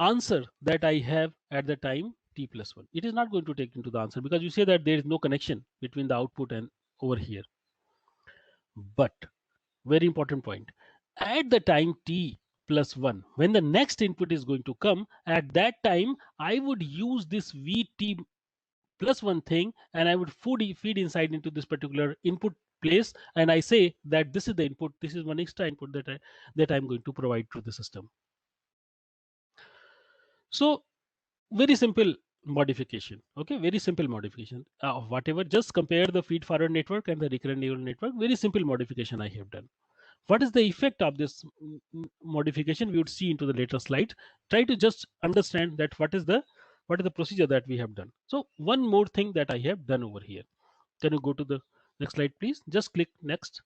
answer that I have at the time t plus 1. It is not going to take into the answer because you say that there is no connection between the output and over here. But very important point, at the time t plus 1, when the next input is going to come, at that time I would use this vt plus 1 thing and I would feed inside into this particular input place, and I say that this is the input, this is one extra input that I'm going to provide to the system. So very simple modification. Okay, very simple modification. Whatever, just compare the feed forward network and the recurrent neural network. Very simple modification I have done. What is the effect of this modification? We would see into the later slide. Try to just understand that what is the procedure that we have done. So one more thing that I have done over here. Can you go to the next slide, please? Just click next.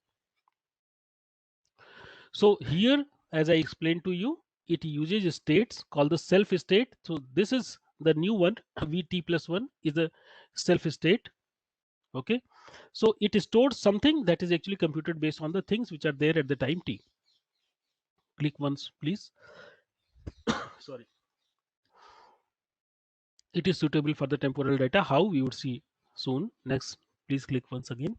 So here, as I explained to you, it uses states called the self state. So this is the new one. Vt plus 1 is the self state. Okay, so it stores something that is actually computed based on the things which are there at the time t. Click once, please. Sorry. It is suitable for the temporal data. How? We would see soon. Next, please click once again.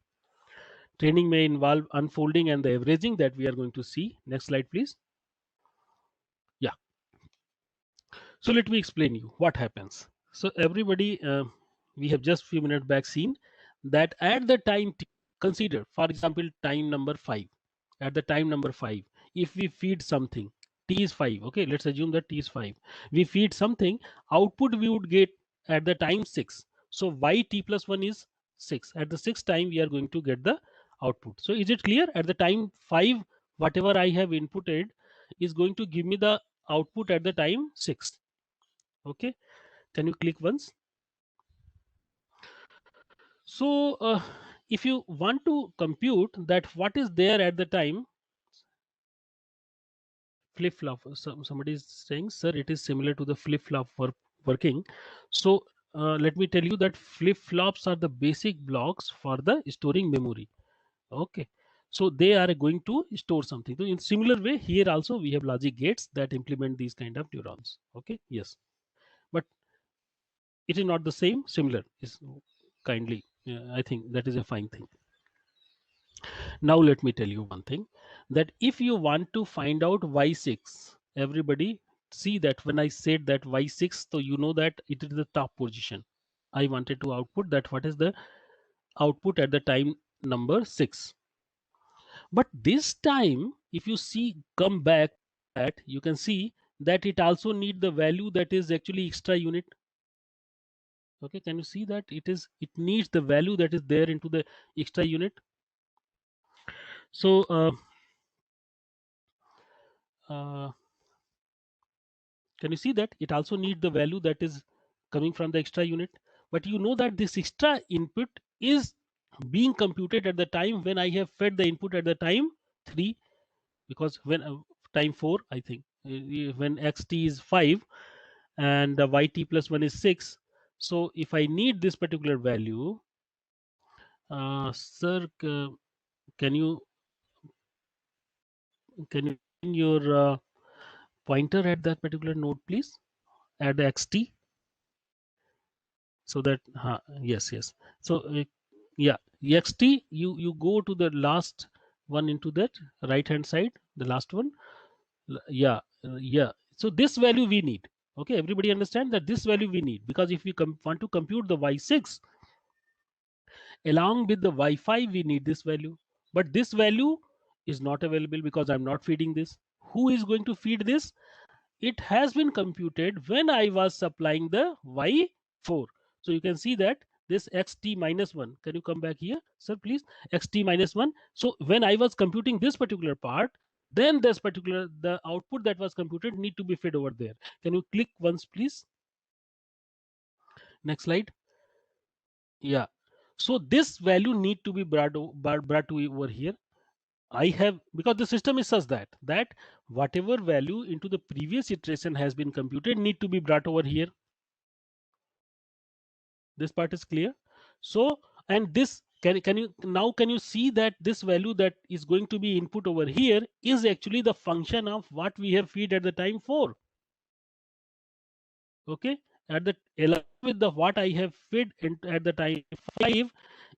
Training may involve unfolding and the averaging that we are going to see. Next slide, please. Yeah. So let me explain you what happens. So everybody, we have just few minutes back seen that at the time t, consider, for example, time number 5. At the time number 5, if we feed something, t is 5. Okay, let's assume that t is 5. We feed something, output we would get at the time 6. So y t plus 1 is 6. At the 6th time, we are going to get the output. So is it clear? At the time 5, whatever I have inputted is going to give me the output at the time 6. Okay, can you click once? So if you want to compute that what is there at the time flip-flop, somebody is saying, sir, it is similar to the flip-flop working. So let me tell you that flip-flops are the basic blocks for the storing memory. Okay, so they are going to store something. So in similar way, here also we have logic gates that implement these kind of neurons. Okay, yes, but it is not the same. Similar is kindly, I think that is a fine thing. Now let me tell you one thing, that if you want to find out y6, everybody see that when I said that y6, so you know that it is the top position. I wanted to output that what is the output at the time number 6. But this time, if you see, come back, that you can see that it also need the value that is actually extra unit. Okay, can you see that it needs the value that is there into the extra unit. So can you see that it also needs the value that is coming from the extra unit? But you know that this extra input is being computed at the time when I have fed the input at the time 3, because when time 4, I think, when xt is 5 and yt plus 1 is 6. So if I need this particular value, sir, can you pin your pointer at that particular node, please, at the xt, so that yes. So yeah, xt, you go to the last one into that right hand side, the last one. Yeah. So this value we need. Okay, everybody understand that this value we need, because if we want to compute the y6 along with the y5, we need this value. But this value is not available because I'm not feeding this. Who is going to feed this? It has been computed when I was supplying the y4. So you can see that this xt minus 1, can you come back here, sir, please? Xt minus 1. So when I was computing this particular part, then this particular, the output that was computed need to be fed over there. Can you click once, please? Next slide. Yeah. So this value need to be brought to over here. I have, because the system is such that whatever value into the previous iteration has been computed need to be brought over here. This part is clear. So, and this can you see that this value that is going to be input over here is actually the function of what we have feed at the time 4. Okay, at the along with the what I have fed at the time 5,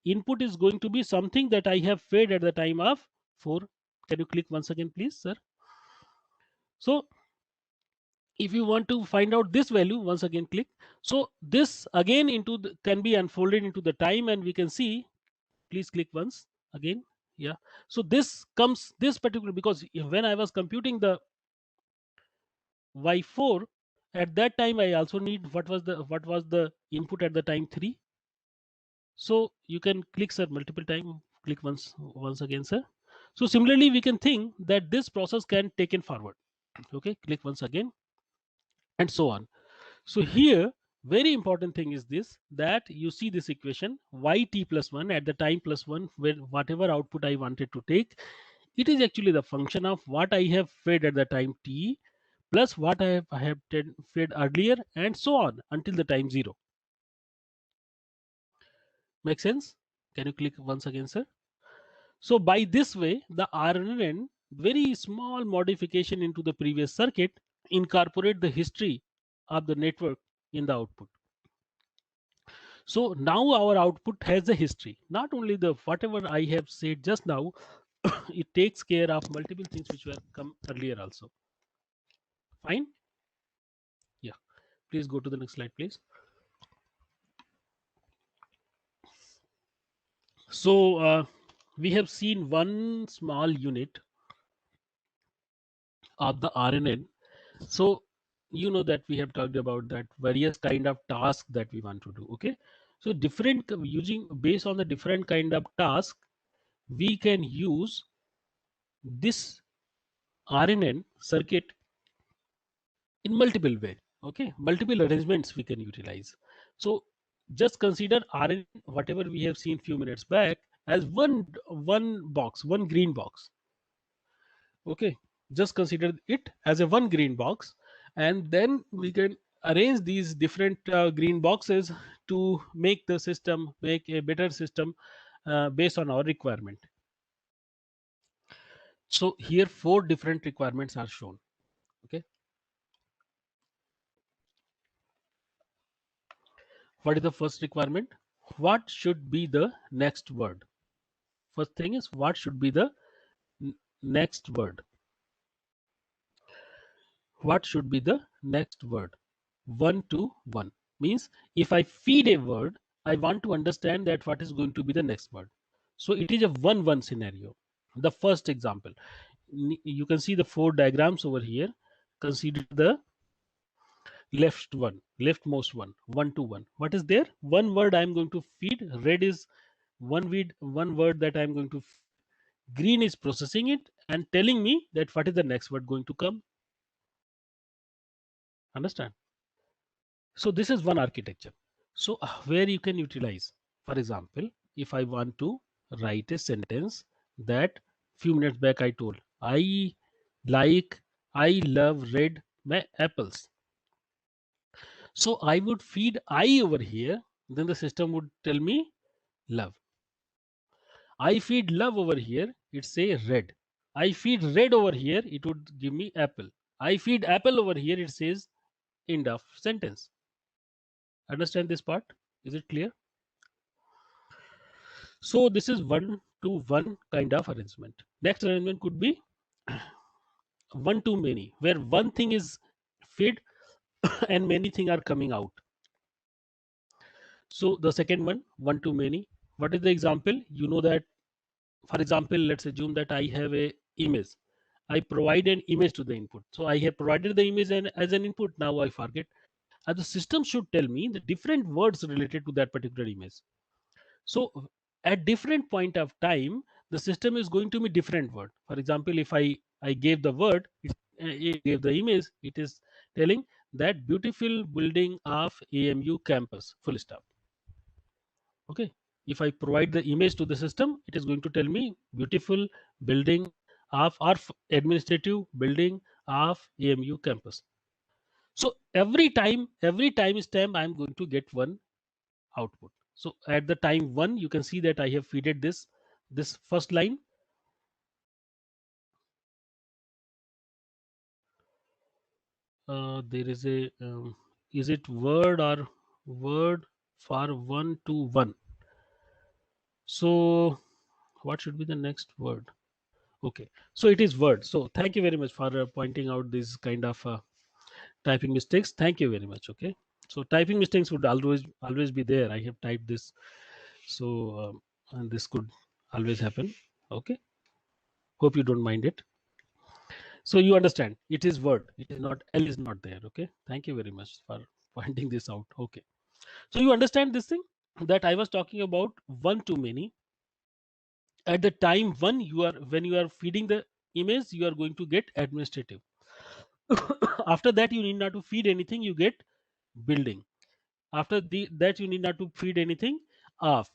input is going to be something that I have fed at the time of 4. Can you click once again, please, sir? So if you want to find out this value, once again click. So this again into the, can be unfolded into the time, and we can see, please click once again. Yeah, so this comes, this particular, because when I was computing the y4 at that time, I also need what was the input at the time 3. So you can click, sir, multiple time, click once again, sir. So similarly we can think that this process can taken forward. Okay, click once again, and so on. So here very important thing is this, that you see this equation yt plus 1 at the time plus 1, where whatever output I wanted to take, it is actually the function of what I have fed at the time t plus what I have fed earlier, and so on until the time 0. Make sense? Can you click once again, sir? So by this way, the RNN, very small modification into the previous circuit, incorporate the history of the network in the output. So now our output has a history, not only the whatever I have said just now, it takes care of multiple things which were come earlier also. Fine. Yeah, please go to the next slide, please. So we have seen one small unit of the RNN. So you know that we have talked about that various kind of tasks that we want to do. Okay, so different, using based on the different kind of task, we can use this RNN circuit in multiple way. Okay, multiple arrangements we can utilize. So just consider RNN, whatever we have seen few minutes back, as one box, one green box. Okay, just consider it as a one green box, and then we can arrange these different green boxes to make the system, make a better system based on our requirement. So here 4 different requirements are shown. Okay, what is the first requirement? What should be the next word? First thing is, what should be the next word? What should be the next word? 1 to 1 means if I feed a word, I want to understand that what is going to be the next word. So it is a 1-1 scenario. The first example, you can see the 4 diagrams over here. Consider the leftmost one, 1 to 1. What is there? One word I am going to feed. Red is one word that I am going to feed. green is processing it and telling me that what is the next word going to come. Understand? So this is one architecture. So where you can utilize, for example, if I want to write a sentence that few minutes back I told, I love red apples. So I would feed I over here, then the system would tell me love. I feed love over here, it say red. I feed red over here, it would give me apple. I feed apple over here, it says end of sentence. Understand this part? Is it clear? So this is 1-to-1 kind of arrangement. Next arrangement could be 1-to-many, where one thing is fed and many things are coming out. So the second one, 1-to-many. What is the example? You know that, for example, let's assume that I have a image. I provide an image to the input. So I have provided the image as an input. Now I forget. And the system should tell me the different words related to that particular image. So at different point of time, the system is going to be different word. For example, if I gave the word, it gave the image, it is telling that beautiful building of AMU campus, full stop. Okay. If I provide the image to the system, it is going to tell me beautiful building of or administrative building of AMU campus. So every time stamp, I'm going to get one output. So at the time 1, you can see that I have feeded this first line. There is a is it word or word for 1-to-1? So what should be the next word? Okay, so it is word. So thank you very much for pointing out this kind of typing mistakes. Thank you very much. Okay, so typing mistakes would always be there. I have typed this, so and this could always happen. Okay, hope you don't mind it. So you understand, it is word, it is not, L is not there. Okay, thank you very much for pointing this out. Okay, so you understand this thing that I was talking about, 1-to-many. At the time 1, when you are feeding the image, you are going to get administrative. After that, you need not to feed anything, you get building. After that, you need not to feed anything, off.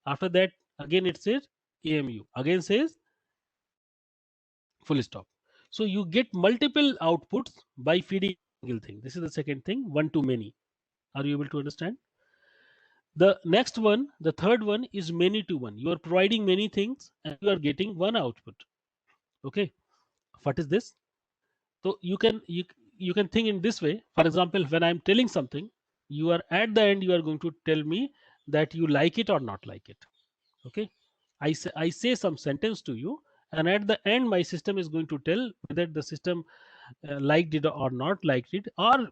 After that, again it says AMU, again says full stop. So you get multiple outputs by feeding single thing. This is the second thing, 1-to-many. Are you able to understand? The next one, the third one, is many-to-one. You are providing many things and you are getting one output. Okay, what is this? So you can think in this way. For example, when I'm telling something, you are at the end, you are going to tell me that you like it or not like it. Okay, I say some sentence to you, and at the end my system is going to tell whether the system liked it or not liked it, or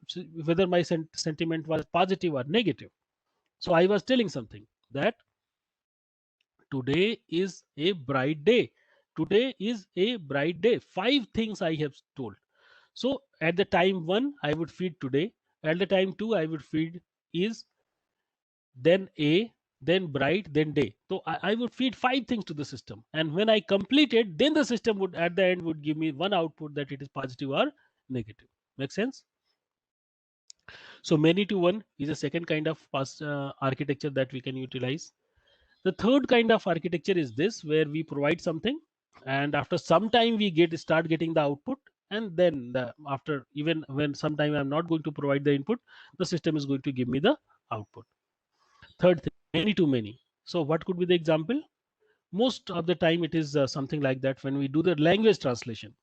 whether my sentiment was positive or negative. So I was telling something that today is a bright day. Today is a bright day. 5 things I have told. So at the time 1, I would feed today. At the time 2, I would feed is, then a, then bright, then day. So I would feed 5 things to the system, and when I completed, then the system would at the end would give me one output, that it is positive or negative. Make sense? So many-to-one is a second kind of architecture that we can utilize. The third kind of architecture is this, where we provide something, and after some time we start getting the output, and then after, even when sometime I'm not going to provide the input, the system is going to give me the output. Third thing, many-to-many. So what could be the example? Most of the time it is something like that. When we do the language translation,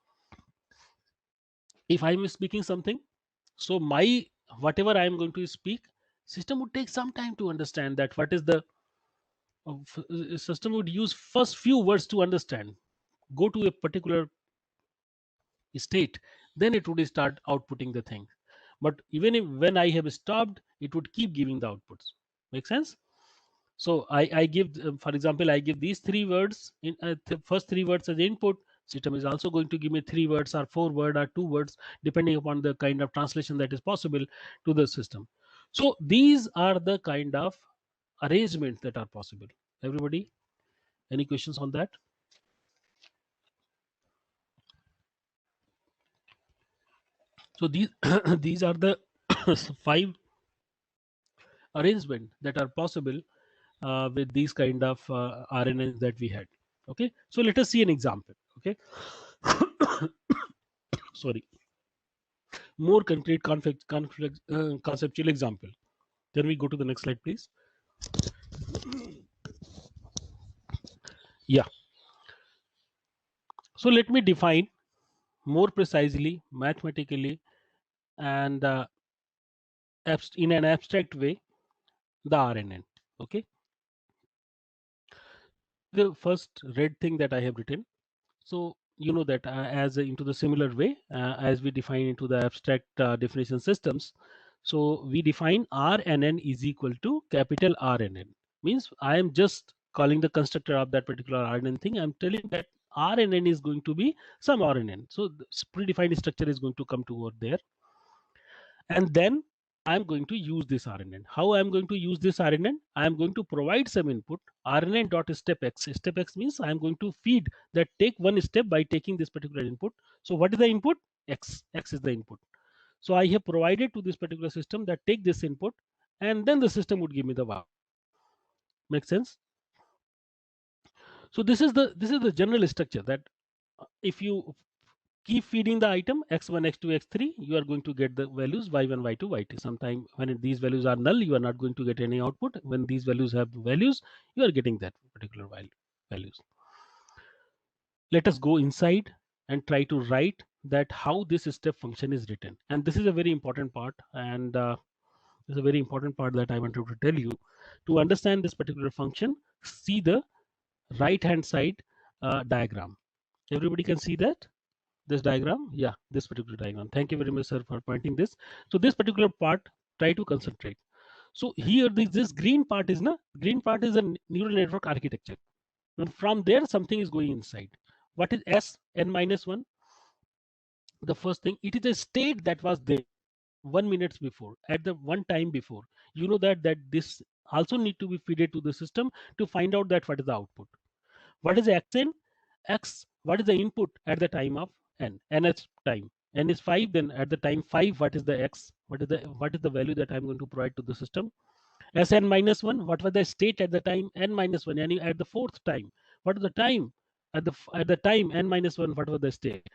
if I'm speaking something, so my whatever I am going to speak, system would take some time to understand that what is the system would use first few words to understand, go to a particular state, then it would start outputting the thing. But even if, when I have stopped, it would keep giving the outputs. Make sense? So I give, for example, I give these 3 words in the first 3 words as input. System is also going to give me 3 words or 4 words or 2 words, depending upon the kind of translation that is possible to the system. So these are the kind of arrangements that are possible. Everybody, any questions on that? So these these are the 5 arrangement that are possible with these kind of RNNs that we had. Okay, so let us see an example. Okay, sorry, more concrete conceptual example. Can we go to the next slide, please? Yeah. So let me define more precisely, mathematically, and in an abstract way, the RNN. Okay. The first red thing that I have written. So you know that into the similar way as we define into the abstract definition systems. So we define RNN is equal to capital RNN. Means I am just calling the constructor of that particular RNN thing. I'm telling that RNN is going to be some RNN. So the predefined structure is going to come to over there. And then I'm going to use this RNN. How I'm going to use this RNN? I'm going to provide some input RNN dot step x. Step x means I'm going to feed that take one step by taking this particular input. So what is the input? X. X is the input. So I have provided to this particular system that take this input, and then the system would give me the y. Make sense? So this is the general structure that if you keep feeding the item x1 x2 x3, you are going to get the values y1 y2 y2. Sometime when these values are null, you are not going to get any output. When these values have values, you are getting that particular values. Let us go inside and try to write that how this step function is written. And this is a very important part, and this is a very important part that I wanted to tell you. To understand this particular function, see the right hand side diagram. Everybody can see that? This diagram, yeah, this particular diagram. Thank you very much, sir, for pointing this. So this particular part, try to concentrate. So here this green part is a neural network architecture, and from there something is going inside. What is S n minus 1? The first thing, it is a state that was there 1 minute before, at the one time before. You know that this also need to be fed to the system to find out that what is the output. What is xn? X, what is the input at the time of n? Nth time. N is 5, then at the time 5, what is the x? What is the value that I'm going to provide to the system? Sn minus 1, what was the state at the time n minus 1? And at the fourth time, what is the time? At the time n minus 1, what was the state?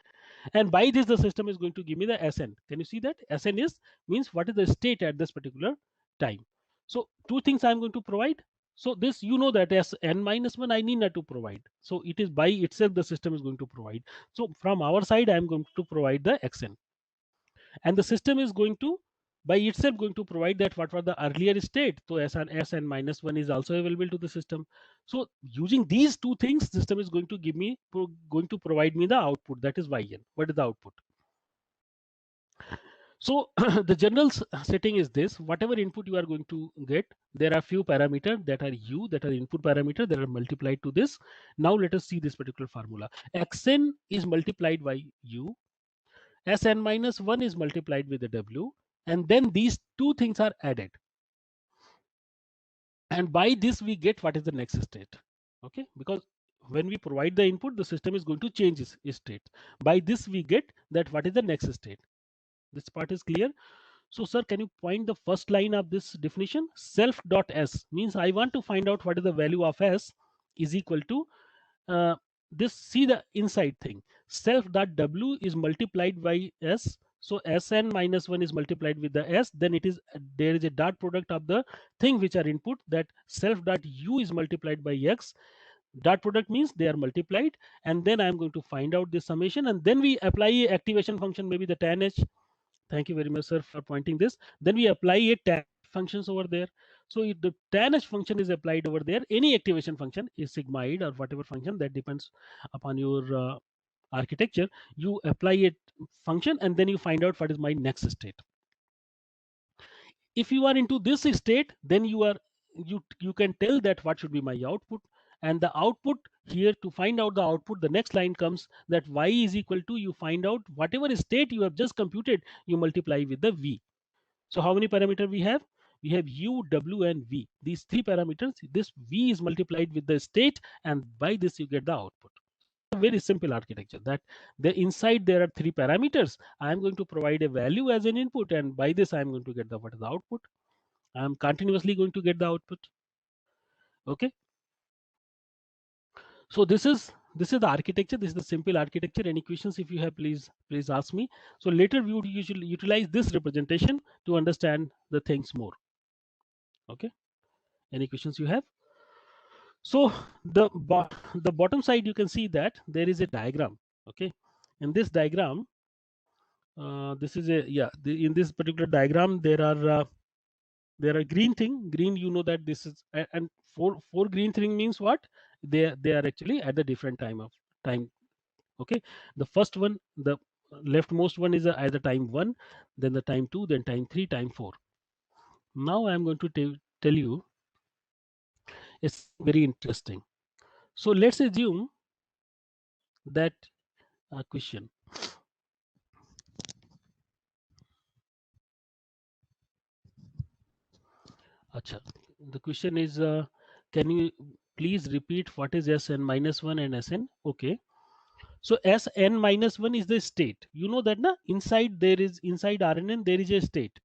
And by this, the system is going to give me the Sn. Can you see that? Sn is means what is the state at this particular time. So two things I'm going to provide. So this, you know that as n minus 1, I need not to provide. So it is by itself the system is going to provide. So from our side, I'm going to provide the xn. And the system is going to by itself going to provide that what was the earlier state. So Sn minus 1 is also available to the system. So using these two things, system is going to give me going to provide me the output, that is yn. What is the output? So the general setting is this: whatever input you are going to get, there are few parameters that are u, that are input parameter, that are multiplied to this. Now let us see this particular formula. Xn is multiplied by u, Sn minus 1 is multiplied with the w, and then these two things are added. And by this we get what is the next state. Okay, because when we provide the input, the system is going to change its state. By this we get that what is the next state. This part is clear. So sir, can you point the first line of this definition? Self dot s means I want to find out what is the value of s is equal to this. See the inside thing. Self dot w is multiplied by s. So Sn minus 1 is multiplied with the s. Then it is there is a dot product of the thing which are input, that self dot u is multiplied by x. Dot product means they are multiplied, and then I'm going to find out this summation, and then we apply a activation function, maybe the tan h. Thank you very much, sir, for pointing this. Then we apply a tan functions over there. So if the tan h function is applied over there, any activation function is sigmoid or whatever function, that depends upon your architecture. You apply a function and then you find out what is my next state. If you are into this state, then you can tell that what should be my output. And the output here, to find out the output, the next line comes that y is equal to, you find out whatever state you have just computed, you multiply with the v. So how many parameters we have? We have u, w, and v. These three parameters. This v is multiplied with the state, and by this you get the output. a very simple architecture that inside there are 3 parameters. I am going to provide a value as an input, and by this I am going to get the what is the output. I am continuously going to get the output. Okay. So this is the architecture. This is the simple architecture. Any questions if you have, please ask me. So later we would usually utilize this representation to understand the things more. Okay. Any questions you have? So the bottom side, you can see that there is a diagram. Okay. In this diagram, this is a in this particular diagram there are green thing. Green, you know that this is and four green thing means what? They are actually at the different time. Okay. The first one, the leftmost one is at the time 1, then the time 2, then time 3, time 4. Now I am going to tell you it's very interesting. So let's assume that question. Acha. The question is, can you please repeat what is Sn minus 1 and Sn? Okay. So Sn minus 1 is the state. You know that na? Inside RNN there is a state.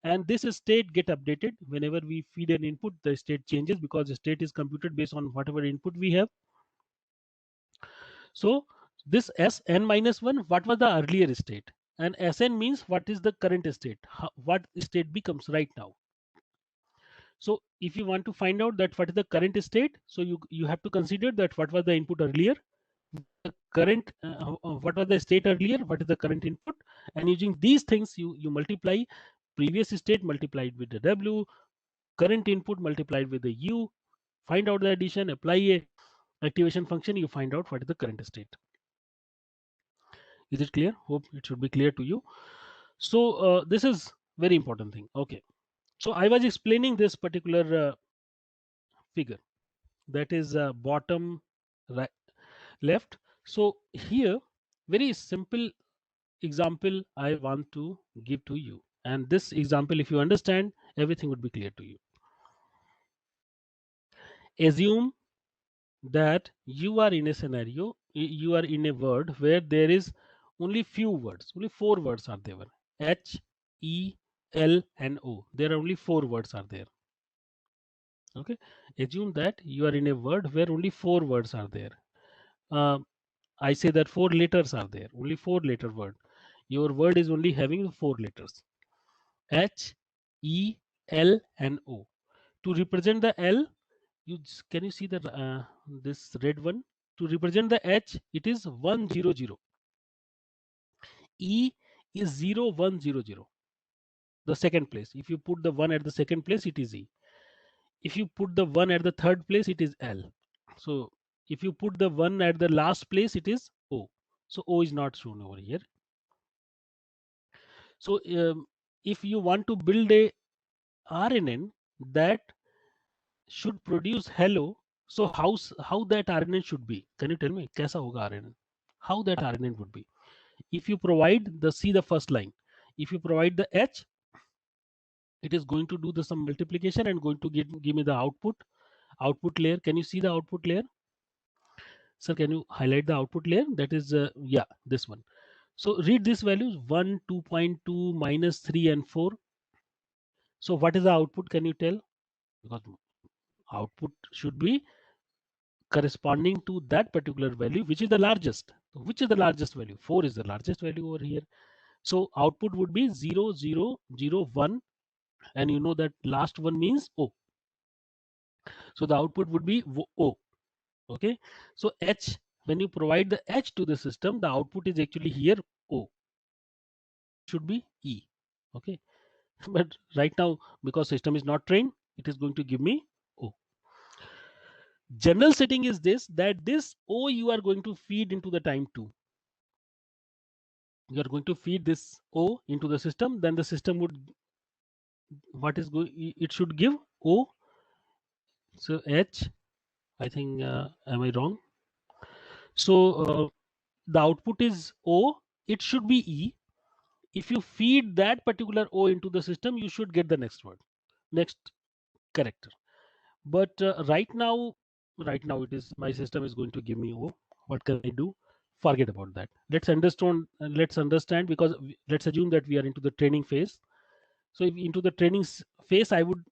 And this state get updated whenever we feed an input. The state changes because the state is computed based on whatever input we have. So this Sn minus 1, what was the earlier state? And Sn means what is the current state? What state becomes right now? So if you want to find out that what is the current state, so you have to consider that what was the input earlier, the current what was the state earlier, what is the current input, and using these things you multiply previous state multiplied with the W, current input multiplied with the U, find out the addition, apply a activation function, you find out what is the current state. Is it clear? Hope it should be clear to you. So this is very important thing. Okay. So I was explaining this particular figure, that is bottom right left. So here very simple example I want to give to you, and this example if you understand, everything would be clear to you. Assume that you are in a scenario, you are in a world where there is only few words, only 4 words are there: H, E, L and O. There are only 4 words are there. Okay. Assume that you are in a word where only 4 words are there. I say that 4 letters are there, only 4 letter word. Your word is only having 4 letters: H, E, L and O. To represent the L, can you see the this red one? To represent the H, it is 100. E is 0100. The second place. If you put the 1 at the second place, it is E. If you put the 1 at the third place, it is L. So if you put the 1 at the last place, it is O. So O is not shown over here. So if you want to build a RNN that should produce hello, so how that RNN should be? Can you tell me? Kaisa hoga RNN? How that RNN would be? If you provide the first line, if you provide the H, it is going to do some multiplication and going to give me the output layer. Can you see the output layer? Sir, can you highlight the output layer? That is yeah, this one. So read these values: 1, 2.2, minus 3 and 4. So what is the output? Can you tell? Because output should be corresponding to that particular value, which is the largest. Which is the largest value? 4 is the largest value over here. So output would be 0, 0, 0, 1, and you know that last one means O. So the output would be O. Okay. So H, when you provide the H to the system, the output is actually here O. Should be E. Okay. But right now, because system is not trained, it is going to give me O. General setting is this, that this O you are going to feed into the time 2. You are going to feed this O into the system, then the system would, what is going, it should give O. So H, I think, am I wrong? So the output is O, it should be E. If you feed that particular O into the system, you should get the next word, next character. But right now it is, my system is going to give me O. What can I do? Forget about that. Let's understand, because let's assume that we are into the training phase. So if into the training phase, I would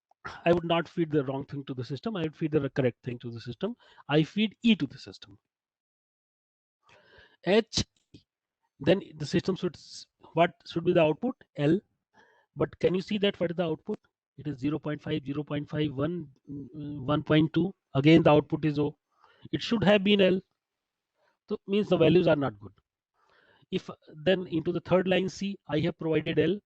not feed the wrong thing to the system. I would feed the correct thing to the system. I feed E to the system. H, then the system what should be the output? L. But can you see that what is the output? It is 0.5, 0.5, 1, 1.2. Again, the output is O. It should have been L. So means the values are not good. If then into the third line C, I have provided L.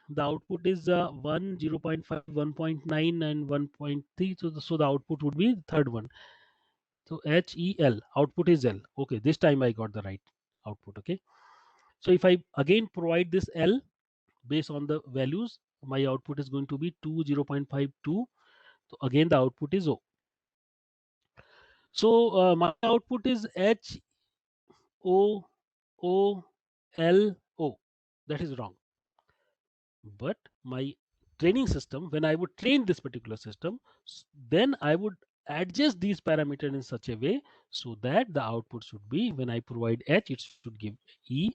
The output is 1, 0.5, 1.9 and 1.3. So the output would be the third one. So HEL, output is L. Okay, this time I got the right output. Okay. So if I again provide this L based on the values, my output is going to be 2, 0.52. So again, the output is O. So my output is H O O L O. That is wrong. But my training system, when I would train this particular system, then I would adjust these parameters in such a way so that the output should be, when I provide H, it should give E.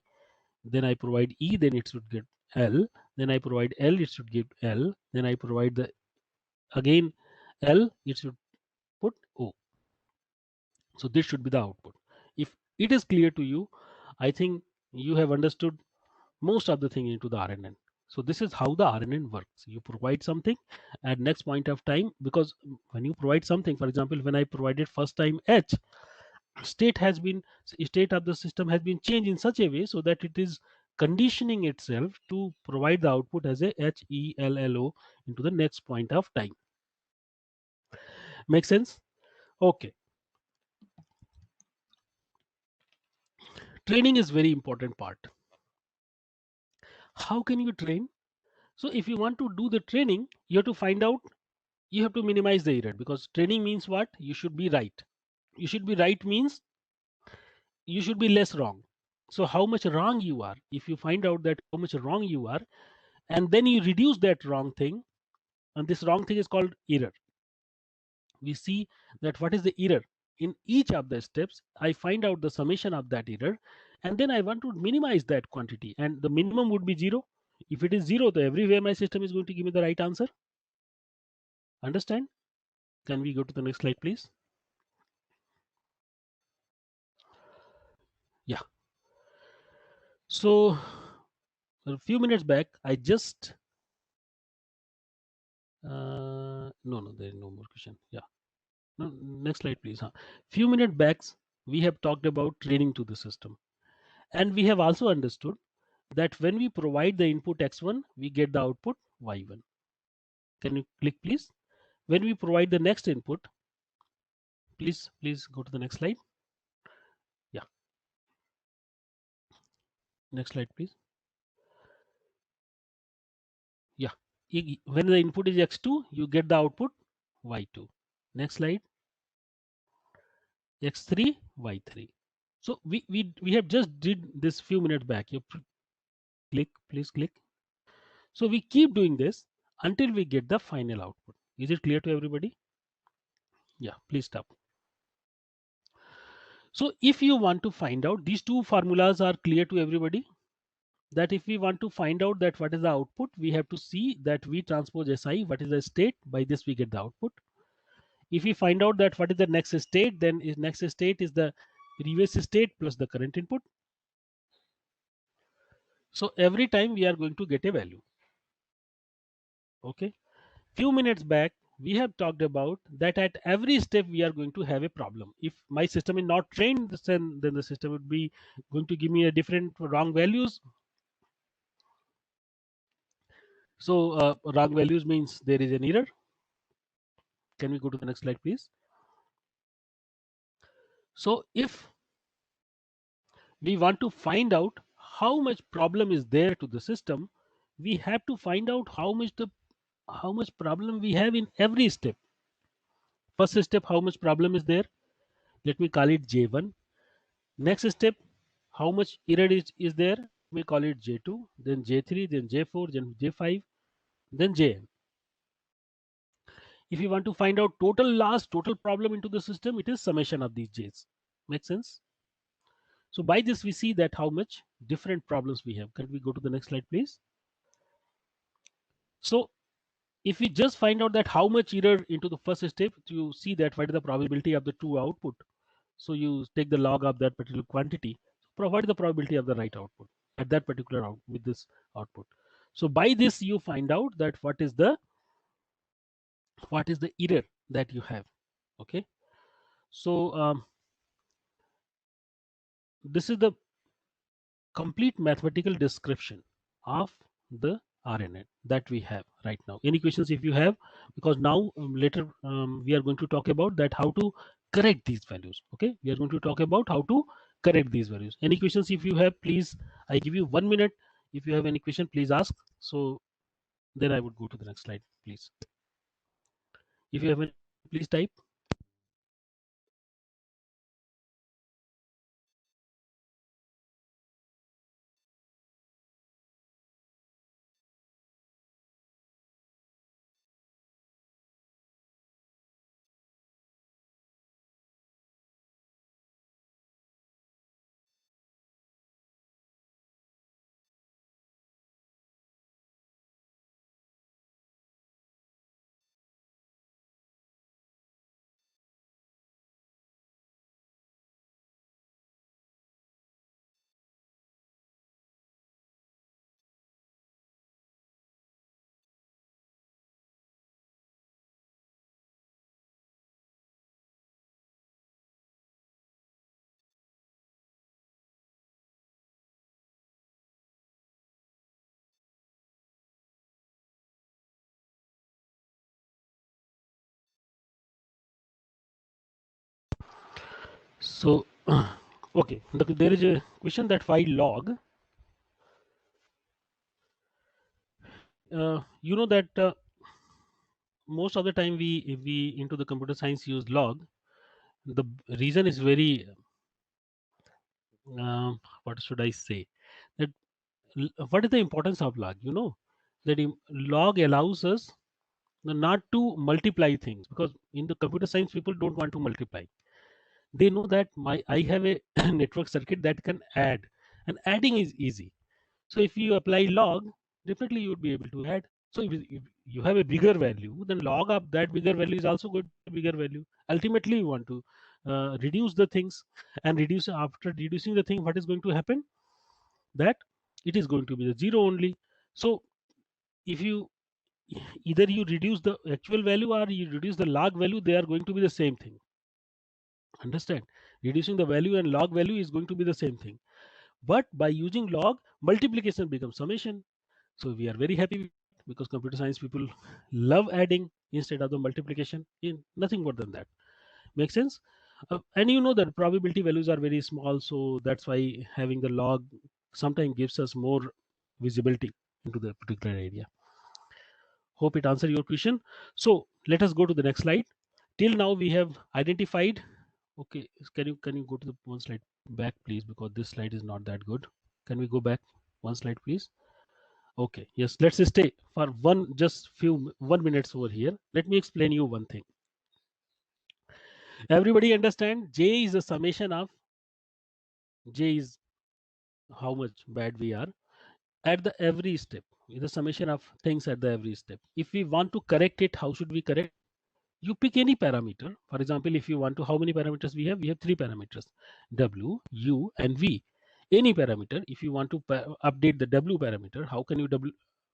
Then I provide E, then it should get L. Then I provide L, it should give L. Then I provide the again L, it should put O. So this should be the output. If it is clear to you, I think you have understood most of the thing into the RNN. So this is how the RNN works. You provide something at next point of time, because when you provide something, for example, when I provided first time H, state of the system has been changed in such a way so that it is conditioning itself to provide the output as a HELLO into the next point of time. Make sense? Okay. Training is very important part. How can you train? So if you want to do the training, you have to find out, you have to minimize the error, because training means what? You should be right. You should be right means you should be less wrong. So how much wrong you are, if you find out that how much wrong you are, and then you reduce that wrong thing, and this wrong thing is called error. We see that what is the error in each of the steps. I find out the summation of that error, and then I want to minimize that quantity, and the minimum would be 0. If it is 0, then everywhere my system is going to give me the right answer. Understand? Can we go to the next slide, please? Yeah. So a few minutes back, I just no, there is no more question. Yeah. No, next slide, please. Few minutes back, we have talked about training to the system, and we have also understood that when we provide the input x1, we get the output y1. Can you click, please? When we provide the next input, please go to the next slide. Yeah. Next slide, please. Yeah. When the input is x2, you get the output y2. Next slide. X3, y3. So we have just did this few minutes back. You click, please click. So we keep doing this until we get the final output. Is it clear to everybody? Yeah, please stop. So if you want to find out, these two formulas are clear to everybody, that if we want to find out that what is the output, we have to see that V transpose SI, what is the state, by this we get the output. If we find out that what is the next state, then next state is the previous state plus the current input. So every time we are going to get a value. Okay. Few minutes back, we have talked about that at every step we are going to have a problem. If my system is not trained, then the system would be going to give me a different wrong values. So wrong values means there is an error. Can we go to the next slide, please? So if we want to find out how much problem is there to the system, we have to find out how much problem we have in every step. First step, how much problem is there? Let me call it J1. Next step, how much error is there? We call it J2, then J3, then J4, then J5, then Jn. If you want to find out total loss, total problem into the system, it is summation of these J's. Make sense? So by this we see that how much different problems we have. Can we go to the next slide, please? So if we just find out that how much error into the first step, you see that what is the probability of the true output. So you take the log of that particular quantity, provide the probability of the right output at that particular out with this output. So by this you find out that what is the error that you have. Okay, so this is the complete mathematical description of the RNN that we have right now. Any questions if you have? Because now later we are going to talk about that how to correct these values. Okay, we are going to talk about how to correct these values. Any questions if you have, please, I give you 1 minute. If you have any question, please ask. So then I would go to the next slide, please. If you have any, please type. So okay, there is a question that why log. You know that most of the time we into the computer science use log. The reason is very what should I say, that what is the importance of log? You know that log allows us not to multiply things, because in the computer science people don't want to multiply. They know that I have a network circuit that can add, and adding is easy. So if you apply log, definitely you would be able to add. So if you have a bigger value, then log of that bigger value is also going to be bigger value. Ultimately, you want to reduce the things, and after reducing the thing, what is going to happen? That it is going to be the zero only. So if you either you reduce the actual value or you reduce the log value, they are going to be the same thing. Understand? Reducing the value and log value is going to be the same thing. But by using log, multiplication becomes summation. So we are very happy because computer science people love adding instead of the multiplication. In nothing more than that. Make sense? And you know that probability values are very small, so that's why having the log sometimes gives us more visibility into the particular area. Hope it answered your question. So let us go to the next slide. Till now we have identified. Okay, can you go to the one slide back, please, because this slide is not that good. Can we go back one slide, please? Okay, yes, let's stay for just few 1 minutes over here. Let me explain you one thing. Everybody understand J is a summation of, J is how much bad we are at the every step. Is a summation of things at the every step. If we want to correct it, how should we correct? You pick any parameter. For example, if you want to, how many parameters we have? We have 3 parameters, W, U, and V. Any parameter, if you want to update the W parameter, how can you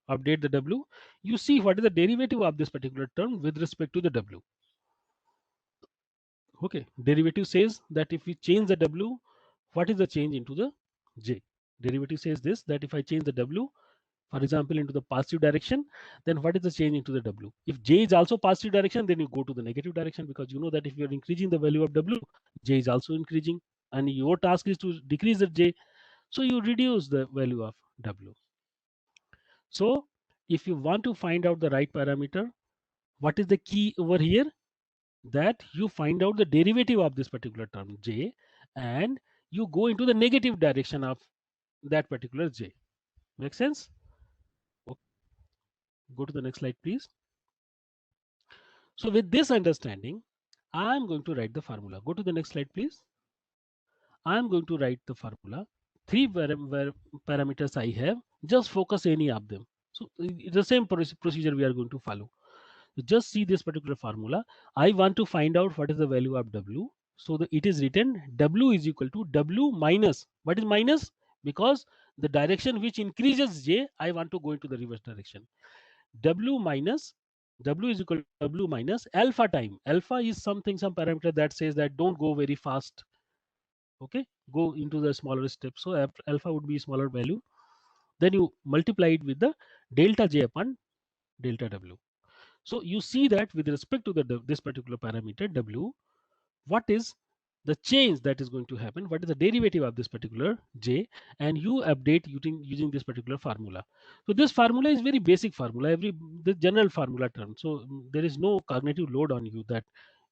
update the W? You see what is the derivative of this particular term with respect to the W. Okay, derivative says that if we change the W, what is the change into the J? Derivative says this, that if I change the W, for example, into the positive direction, then what is the change into the W? If J is also positive direction, then you go to the negative direction, because you know that if you are increasing the value of W, J is also increasing, and your task is to decrease the J. So you reduce the value of W. So if you want to find out the right parameter, what is the key over here? That you find out the derivative of this particular term J, and you go into the negative direction of that particular J. Make sense? Go to the next slide, please. So with this understanding, I'm going to write the formula. Go to the next slide, please. I'm going to write the formula. Three parameters I have, just focus any of them. So it's the same procedure we are going to follow. So just see this particular formula. I want to find out what is the value of W. So it is written W is equal to W minus. What is minus? Because the direction which increases J, I want to go into the reverse direction. W is equal to W minus alpha time. Alpha is some parameter that says that don't go very fast. Okay, go into the smaller step. So alpha would be smaller value. Then you multiply it with the delta J upon delta W. So you see that with respect to this particular parameter W, what is the change that is going to happen? What is the derivative of this particular J? And you update using this particular formula. So this formula is very basic formula, the general formula term. So there is no cognitive load on you that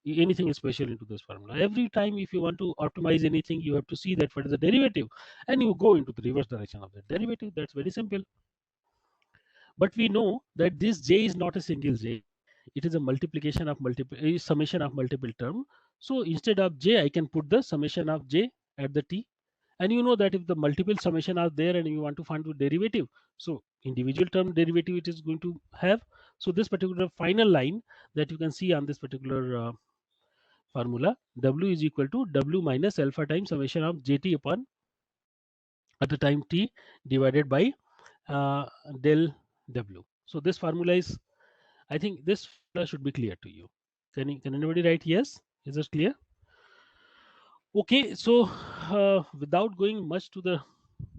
anything is special into this formula. Every time if you want to optimize anything, you have to see that what is the derivative, and you go into the reverse direction of the derivative. That's very simple. But we know that this J is not a single J. It is a multiplication of summation of multiple term. So instead of J, I can put the summation of J at the T. And you know that if the multiple summation are there and you want to find the derivative, so individual term derivative it is going to have. So this particular final line that you can see on this particular formula, W is equal to W minus alpha times summation of JT upon at the time T divided by del W. So this formula is, I think this formula should be clear to you. Can anybody write yes? Is this clear? Okay, so without going much to the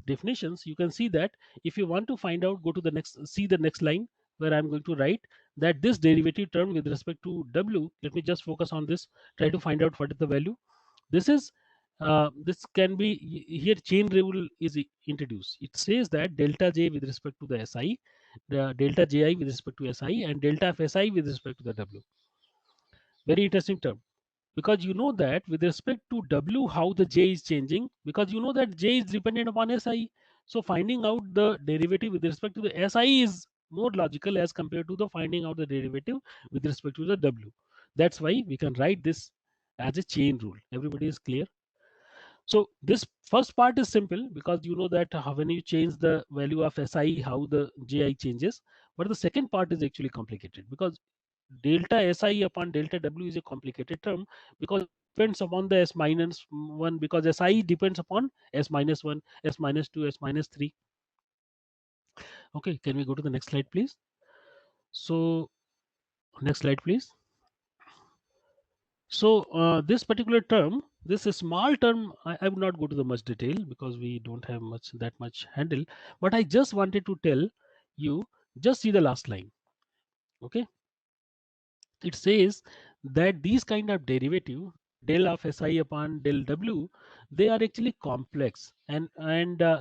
definitions, you can see that if you want to find out, go to the next, see the next line where I'm going to write that this derivative term with respect to W, let me just focus on this, try to find out what is the value. This is, this can be, here chain rule is introduced. It says that delta J with respect to the SI, the delta JI with respect to SI, and delta of SI with respect to the W. Very interesting term, because you know that with respect to W, how the J is changing, because you know that J is dependent upon SI. So finding out the derivative with respect to the SI is more logical as compared to the finding out the derivative with respect to the W. That's why we can write this as a chain rule. Everybody is clear? So this first part is simple, because you know that when you change the value of SI, how the JI changes. But the second part is actually complicated, because delta SI upon delta W is a complicated term, because it depends upon the S minus 1, because SI depends upon S minus 1, S minus 2, S minus 3. Okay, can we go to the next slide, please? So next slide, please. So this particular term, this is small term, I would not go to the much detail because we don't have that much handle, but I just wanted to tell you, just see the last line. Okay, it says that these kind of derivative, del of SI upon del W, they are actually complex, and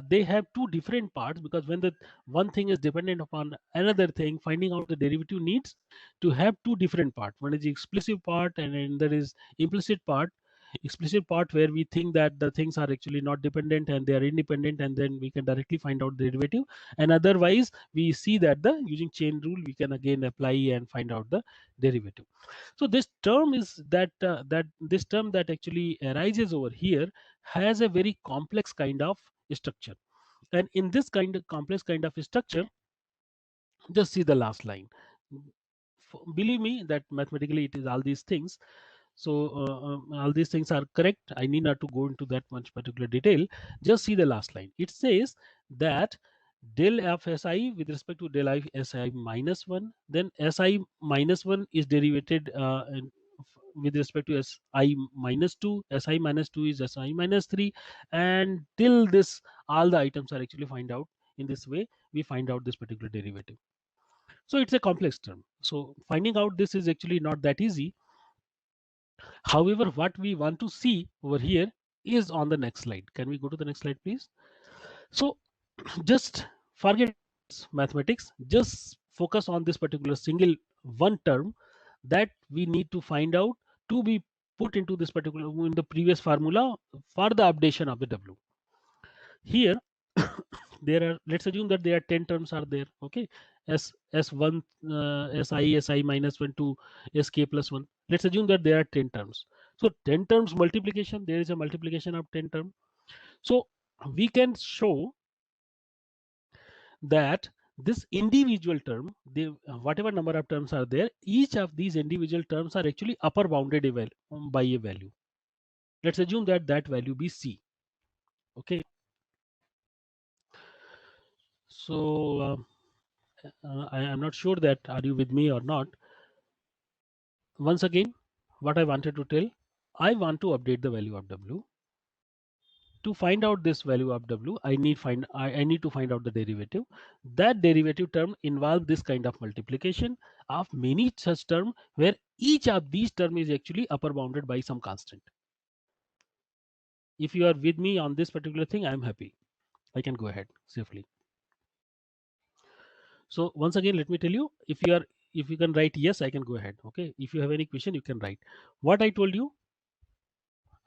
they have two different parts, because when the one thing is dependent upon another thing, finding out the derivative needs to have two different parts. One is the explicit part, and then there is implicit part. Explicit part where we think that the things are actually not dependent and they are independent, and then we can directly find out the derivative. And otherwise we see that the using chain rule we can again apply and find out the derivative. So this term is this term that actually arises over here has a very complex kind of structure, and in this complex kind of structure, just see the last line. Believe me that mathematically it is all these things. So all these things are correct. I need not to go into that much particular detail. Just see the last line. It says that del f Si with respect to del I Si minus 1, then Si minus 1 is derivated with respect to Si minus 2, Si minus 2 is Si minus 3, and till this all the items are actually find out. In this way we find out this particular derivative. So it's a complex term. So finding out this is actually not that easy. However, what we want to see over here is on the next slide. Can we go to the next slide, please? So just forget mathematics, just focus on this particular single one term that we need to find out to be put into this particular in the previous formula for the updation of the W. Here there are, let's assume that there are 10 terms are there. Okay, S1 Si minus 1 to Sk plus 1. Let's assume that there are 10 terms. So 10 terms multiplication, there is a multiplication of 10 term. So we can show that this individual term, whatever number of terms are there, each of these individual terms are actually upper bounded by a value. Let's assume that that value be c. Okay. So I am not sure that are you with me or not. Once again, what I wanted to tell, I want to update the value of w. To find out this value of w, I need to find out the derivative. That derivative term involves this kind of multiplication of many such term where each of these term is actually upper bounded by some constant. If you are with me on this particular thing, I am happy. I can go ahead safely. So once again, let me tell you, if you can write yes, I can go ahead. Okay. If you have any question, you can write. What I told you,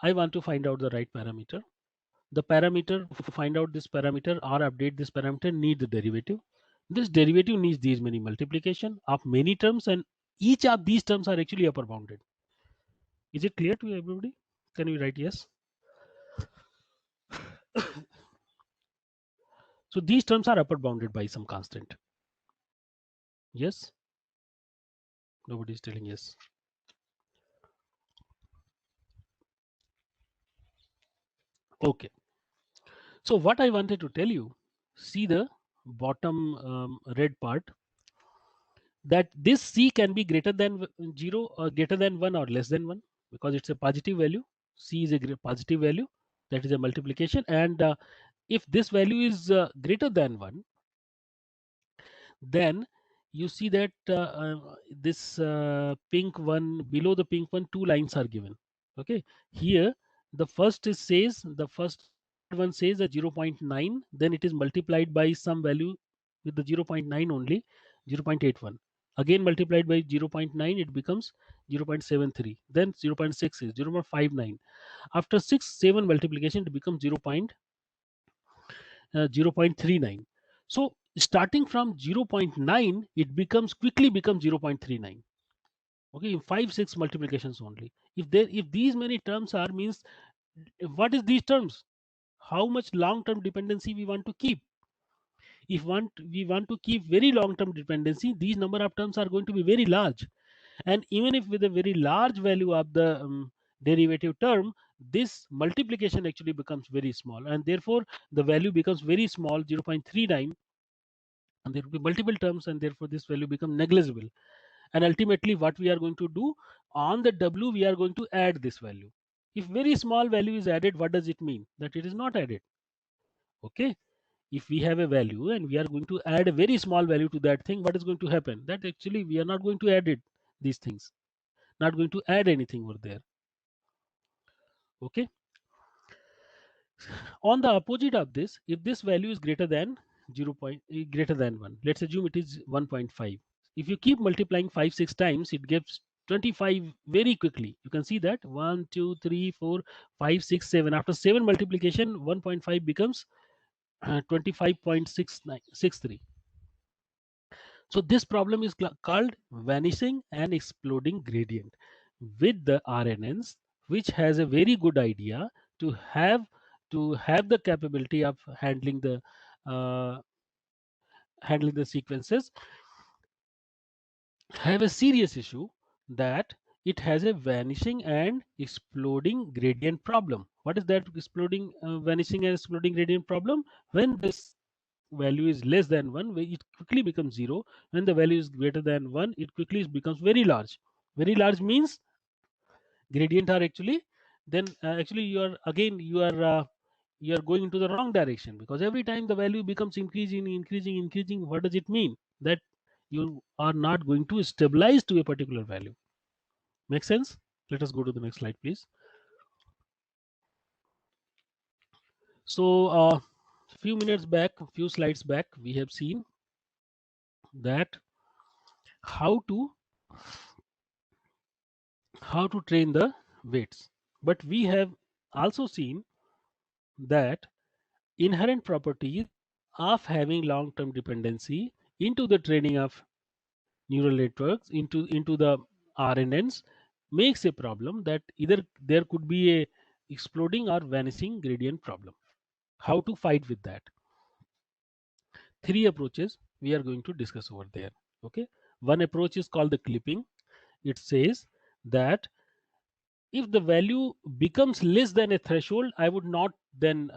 I want to find out the right parameter. The parameter, to find out this parameter or update this parameter, need the derivative. This derivative needs these many multiplication of many terms, and each of these terms are actually upper bounded. Is it clear to everybody? Can you write yes? So these terms are upper bounded by some constant. Yes? Nobody is telling yes. Okay. So what I wanted to tell you, see the bottom red part, that this c can be greater than 0 or greater than 1 or less than 1 because it's a positive value. C is a positive value, that is a multiplication, and if this value is greater than 1, then you see that this pink one, below the pink one, two lines are given. Okay, here the first one says that 0.9, then it is multiplied by some value with the 0.9 only, 0.81, again multiplied by 0.9, it becomes 0.73, then 0.6 is 0.59. After 6-7 multiplication, it becomes 0.39. So starting from 0.9, it quickly becomes 0.39. Okay, in 5-6 multiplications only. If these many terms are, means what is these terms? How much long-term dependency we want to keep? If we want to keep very long-term dependency, these number of terms are going to be very large. And even if with a very large value of the derivative term, this multiplication actually becomes very small, and therefore the value becomes very small, 0.39, and there will be multiple terms, and therefore this value becomes negligible. And ultimately what we are going to do on the w, we are going to add this value. If very small value is added, what does it mean? That it is not added. Okay, if we have a value and we are going to add a very small value to that thing, what is going to happen? That actually we are not going to add it, these things, not going to add anything over there. Okay, on the opposite of this, if this value is greater than 1, let's assume it is 1.5. If you keep multiplying 5-6 times, it gives 25 very quickly. You can see that 1 2 3 4 5 6 7, after 7 multiplication, 1.5 becomes 25.63. So this problem is called vanishing and exploding gradient with the RNNs, which has a very good idea to have the capability of handling the sequences, have a serious issue that it has a vanishing and exploding gradient problem. What is that vanishing and exploding gradient problem? When this value is less than 1, it quickly becomes 0. When the value is greater than 1, it quickly becomes very large. Very large means gradient are actually, then actually you are going into the wrong direction, because every time the value becomes increasing, what does it mean? That you are not going to stabilize to a particular value. Make sense? Let us go to the next slide, please. So few slides back, we have seen that how to train the weights, but we have also seen that inherent properties of having long-term dependency into the training of neural networks, into the RNNs, makes a problem that either there could be a exploding or vanishing gradient problem. How to fight with that? Three approaches we are going to discuss over there. Okay, one approach is called the clipping. It says that if the value becomes less than a threshold, I would not then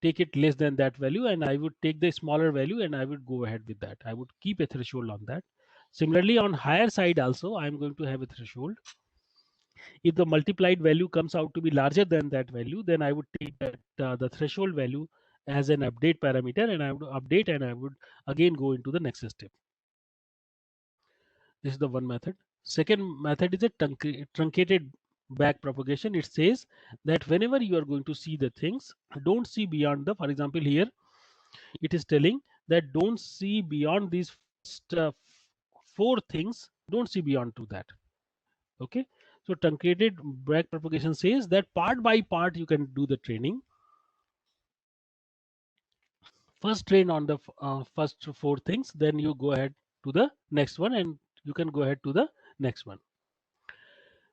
take it less than that value, and I would take the smaller value and I would go ahead with that. I would keep a threshold on that. Similarly, on higher side also, I am going to have a threshold. If the multiplied value comes out to be larger than that value, then I would take that the threshold value as an update parameter, and I would update and I would again go into the next step. This is the one method. Second method is a truncated back propagation. It says that whenever you are going to see the things, don't see beyond the, for example, here it is telling that don't see beyond these first, four things, don't see beyond to that. Okay, so truncated back propagation says that part by part you can do the training. First train on the first four things, then you go ahead to the next one, and you can go ahead to the next one.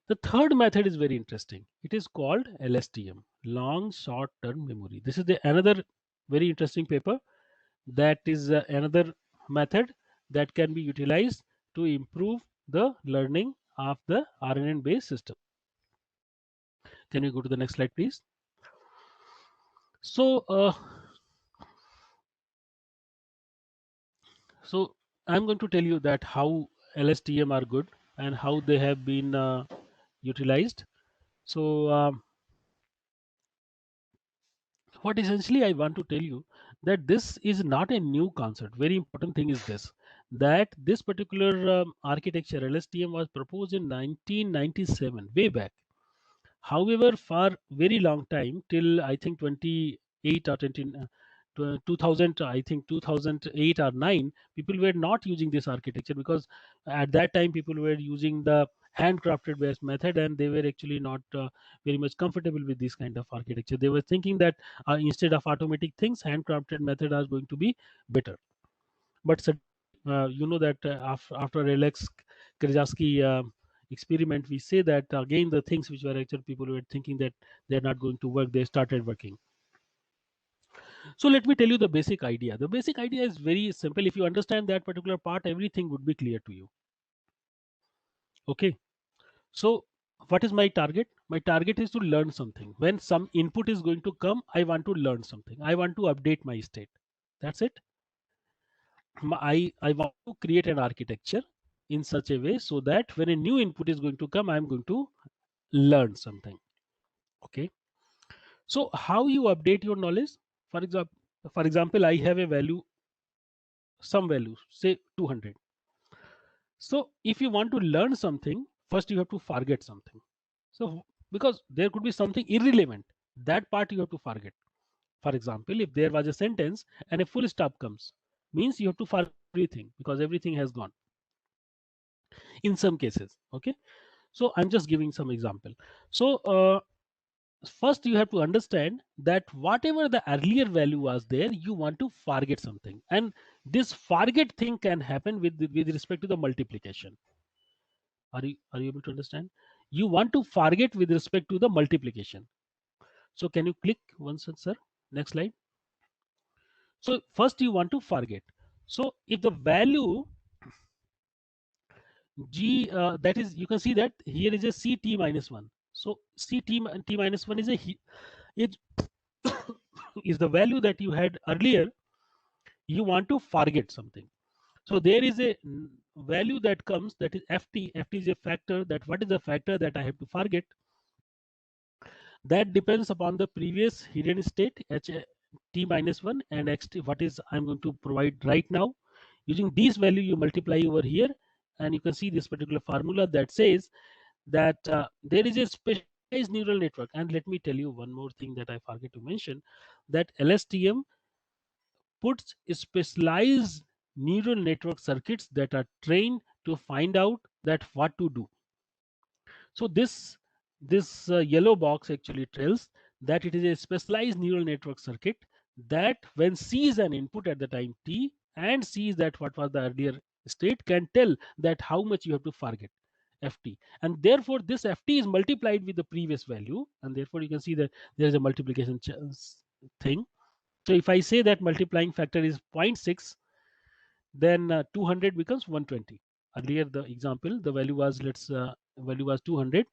The third method is very interesting. It is called LSTM, long short term memory. This is another very interesting paper. That is another method that can be utilized to improve the learning of the RNN based system. Can we go to the next slide, please? So, I'm going to tell you that how LSTM are good and how they have been utilized. So, what essentially I want to tell you that this is not a new concept. Very important thing is this, that this particular architecture LSTM was proposed in 1997, way back. However, for very long time, till I think 28 or 2000, I think 2008 or 9, people were not using this architecture, because at that time people were using the handcrafted based method, and they were actually not very much comfortable with this kind of architecture. They were thinking that instead of automatic things, handcrafted method are going to be better. But you know that after Alex Krzyzewski experiment, we say that again the things which were actually people were thinking that they're not going to work, they started working. So let me tell you the basic idea. The basic idea is very simple. If you understand that particular part, everything would be clear to you. Okay, so what is my target? My target is to learn something. When some input is going to come, I want to learn something. I want to update my state. That's it. I want to create an architecture in such a way so that when a new input is going to come, I'm going to learn something. Okay, so how you update your knowledge? For example, I have a value, some value, say 200. So if you want to learn something, first you have to forget something. So because there could be something irrelevant, that part you have to forget. For example, if there was a sentence and a full stop comes, means you have to forget everything, because everything has gone in some cases. Okay, so I'm just giving some example. So first you have to understand that whatever the earlier value was there, you want to forget something, and this forget thing can happen with respect to the multiplication. Are you able to understand? You want to forget with respect to the multiplication. So can you click once, sir? Next slide. So first you want to forget. So if the value g that is, you can see that here is a ct minus 1. So ct minus 1 is it is the value that you had earlier. You want to forget something. So there is a value that comes, that is ft. Ft is a factor. That what is the factor that I have to forget? That depends upon the previous hidden state h t minus 1 and xt, what is I'm going to provide right now. Using these value, you multiply over here, and you can see this particular formula that says that there is a specialized neural network. And let me tell you one more thing that I forget to mention, that LSTM puts specialized neural network circuits that are trained to find out that what to do. So this yellow box actually tells that it is a specialized neural network circuit that when sees an input at the time t and sees that what was the earlier state, can tell that how much you have to forget. ft, and therefore this ft is multiplied with the previous value, and therefore you can see that there is a multiplication thing. So if I say that multiplying factor is 0.6, then 200 becomes 120. Earlier the example, the value was value was 200.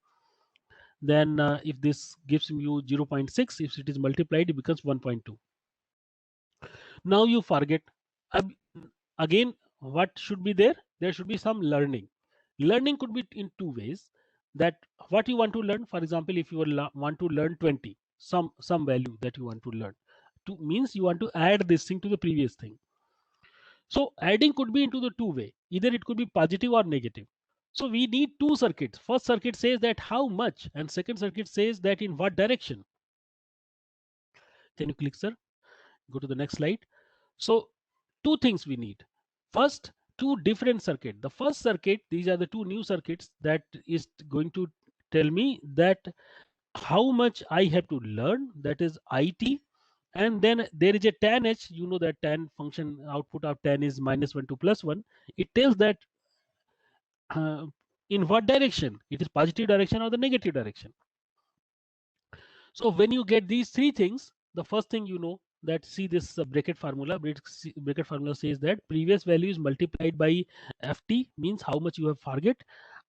Then if this gives you 0.6, if it is multiplied, it becomes 1.2. Now you forget. Again, what should be there? There should be some learning. Learning could be in two ways. That what you want to learn, for example, if you want to learn 20, some value that you want to learn, means you want to add this thing to the previous thing. So adding could be into the two way. Either it could be positive or negative. So we need two circuits. First circuit says that how much, and second circuit says that in what direction. Can you click, sir? Go to the next slide. So two things we need. First, two different circuit. The first circuit, these are the two new circuits that is going to tell me that how much I have to learn, that is IT. And then there is a tan h, you know that tan function output of tan is -1 to +1. It tells that in what direction, it is positive direction or the negative direction. So when you get these three things, the first thing you know that, see this bracket formula. Bracket formula says that previous value is multiplied by ft, means how much you have forget,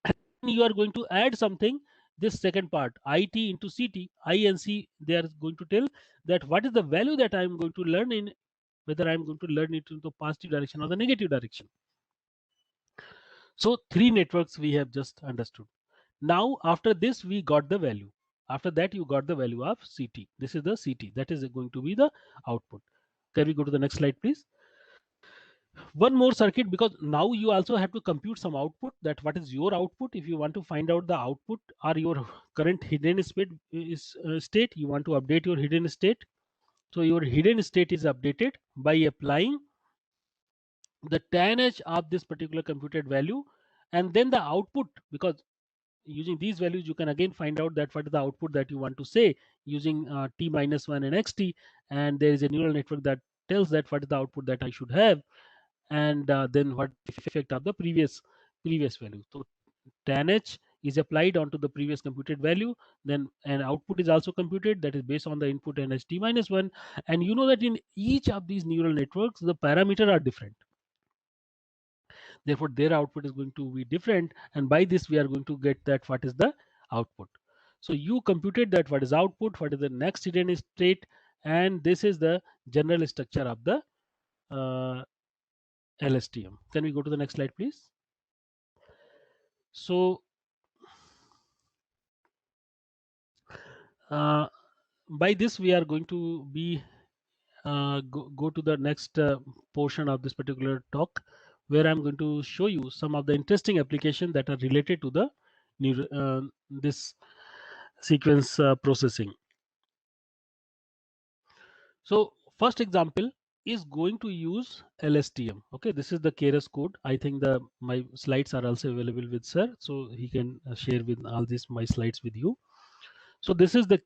and you are going to add something. This second part, it into ct, I and c, they are going to tell that what is the value that I am going to learn in, whether I am going to learn it into positive direction or the negative direction. So three networks we have just understood. Now after this we got the value. After that you got the value of CT. This is the CT. That is going to be the output. Can we go to the next slide, please? One more circuit, because now you also have to compute some output. That what is your output? If you want to find out the output or your current hidden state you want to update your hidden state. So your hidden state is updated by applying the tan h of this particular computed value, and then the output, because using these values you can again find out that what is the output that you want to say using t-1 and xt, and there is a neural network that tells that what is the output that I should have, and then what effect of the previous value. So tan h is applied onto the previous computed value, then an output is also computed that is based on the input and ht-1, and you know that in each of these neural networks the parameters are different. Therefore their output is going to be different, and by this we are going to get that what is the output. So you computed that what is output, what is the next hidden state, and this is the general structure of the LSTM. Can we go to the next slide, please? So by this we are going to be go to the next portion of this particular talk, where I'm going to show you some of the interesting applications that are related to the this sequence processing. So first example is going to use LSTM. Okay, this is the Keras code. I think my slides are also available with sir, so he can share with all this my slides with you. So this is the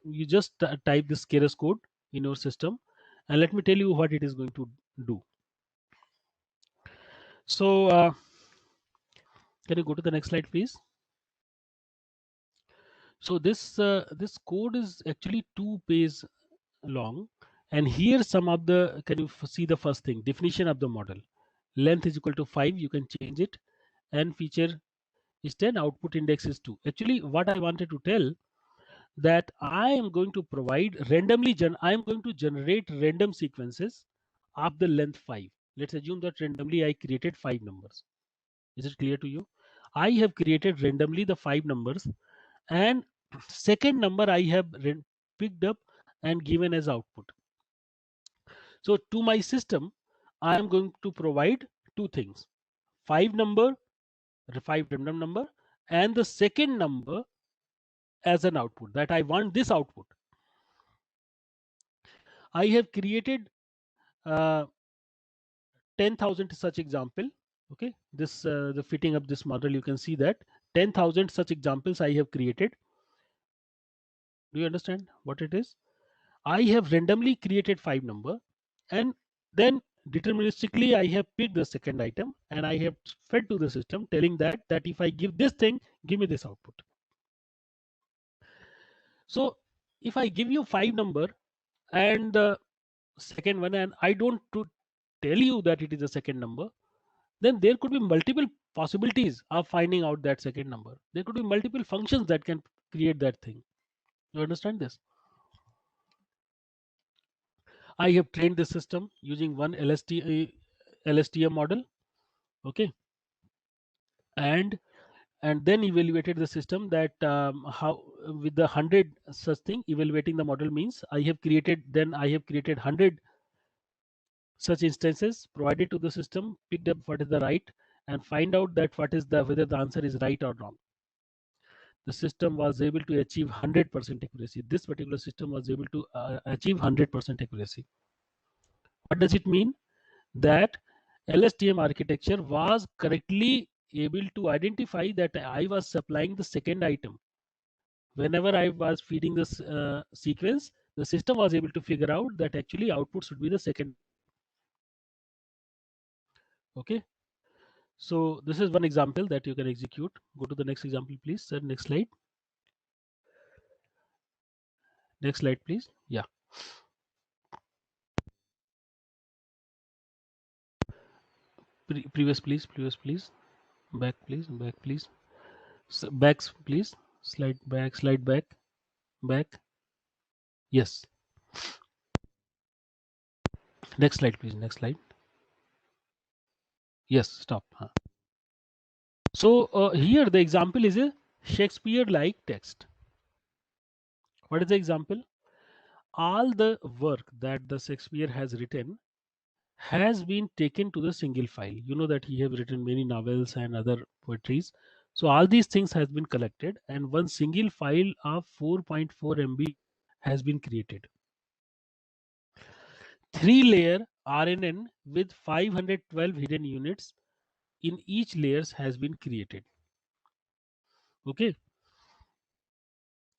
you just type this Keras code in your system, and let me tell you what it is going to do. So can you go to the next slide, please? So this code is actually 2 pages long, and here some of the, can you see the first thing, definition of the model. Length is equal to 5, you can change it, and feature is 10, output index is 2. Actually what I wanted to tell, that I am going to provide randomly I am going to generate random sequences of the length 5. Let's assume that randomly I created 5 numbers. Is it clear to you? I have created randomly the 5 numbers, and second number I have picked up and given as output. So to my system I am going to provide two things: 5 random number, and the second number as an output, that I want this output. I have created 10,000 such example. Okay, this the fitting of this model, you can see that 10,000 such examples I have created. Do you understand what it is? I have randomly created 5 number, and then deterministically I have picked the second item and I have fed to the system telling that if I give this thing, give me this output. So if I give you 5 number and the second one, and I don't to tell you that it is a second number, then there could be multiple possibilities of finding out that second number. There could be multiple functions that can create that thing. You understand this? I have trained the system using one LSTM model, okay, and then evaluated the system that how with the 100 such thing. Evaluating the model means I have created 100 such instances, provided to the system, picked up what is the right, and find out that whether the answer is right or wrong. The system was able to achieve 100% accuracy. This particular system was able to achieve 100% accuracy. What does it mean? That LSTM architecture was correctly able to identify that I was supplying the second item. Whenever I was feeding this sequence, the system was able to figure out that actually output should be the second. Okay. So this is one example that you can execute. Go to the next example, please, sir. Next slide. Next slide, please. Yeah. Previous, please. Previous, please. Back, please. Back, please. Backs, please. Slide back. Slide back. Back. Yes. Next slide, please. Next slide. Yes. Stop. So here the example is a Shakespeare-like text. What is the example? All the work that the Shakespeare has written has been taken to the single file. You know that he have written many novels and other poetries. So all these things has been collected and one single file of 4.4 MB has been created. 3-layer RNN with 512 hidden units in each layers has been created. Okay.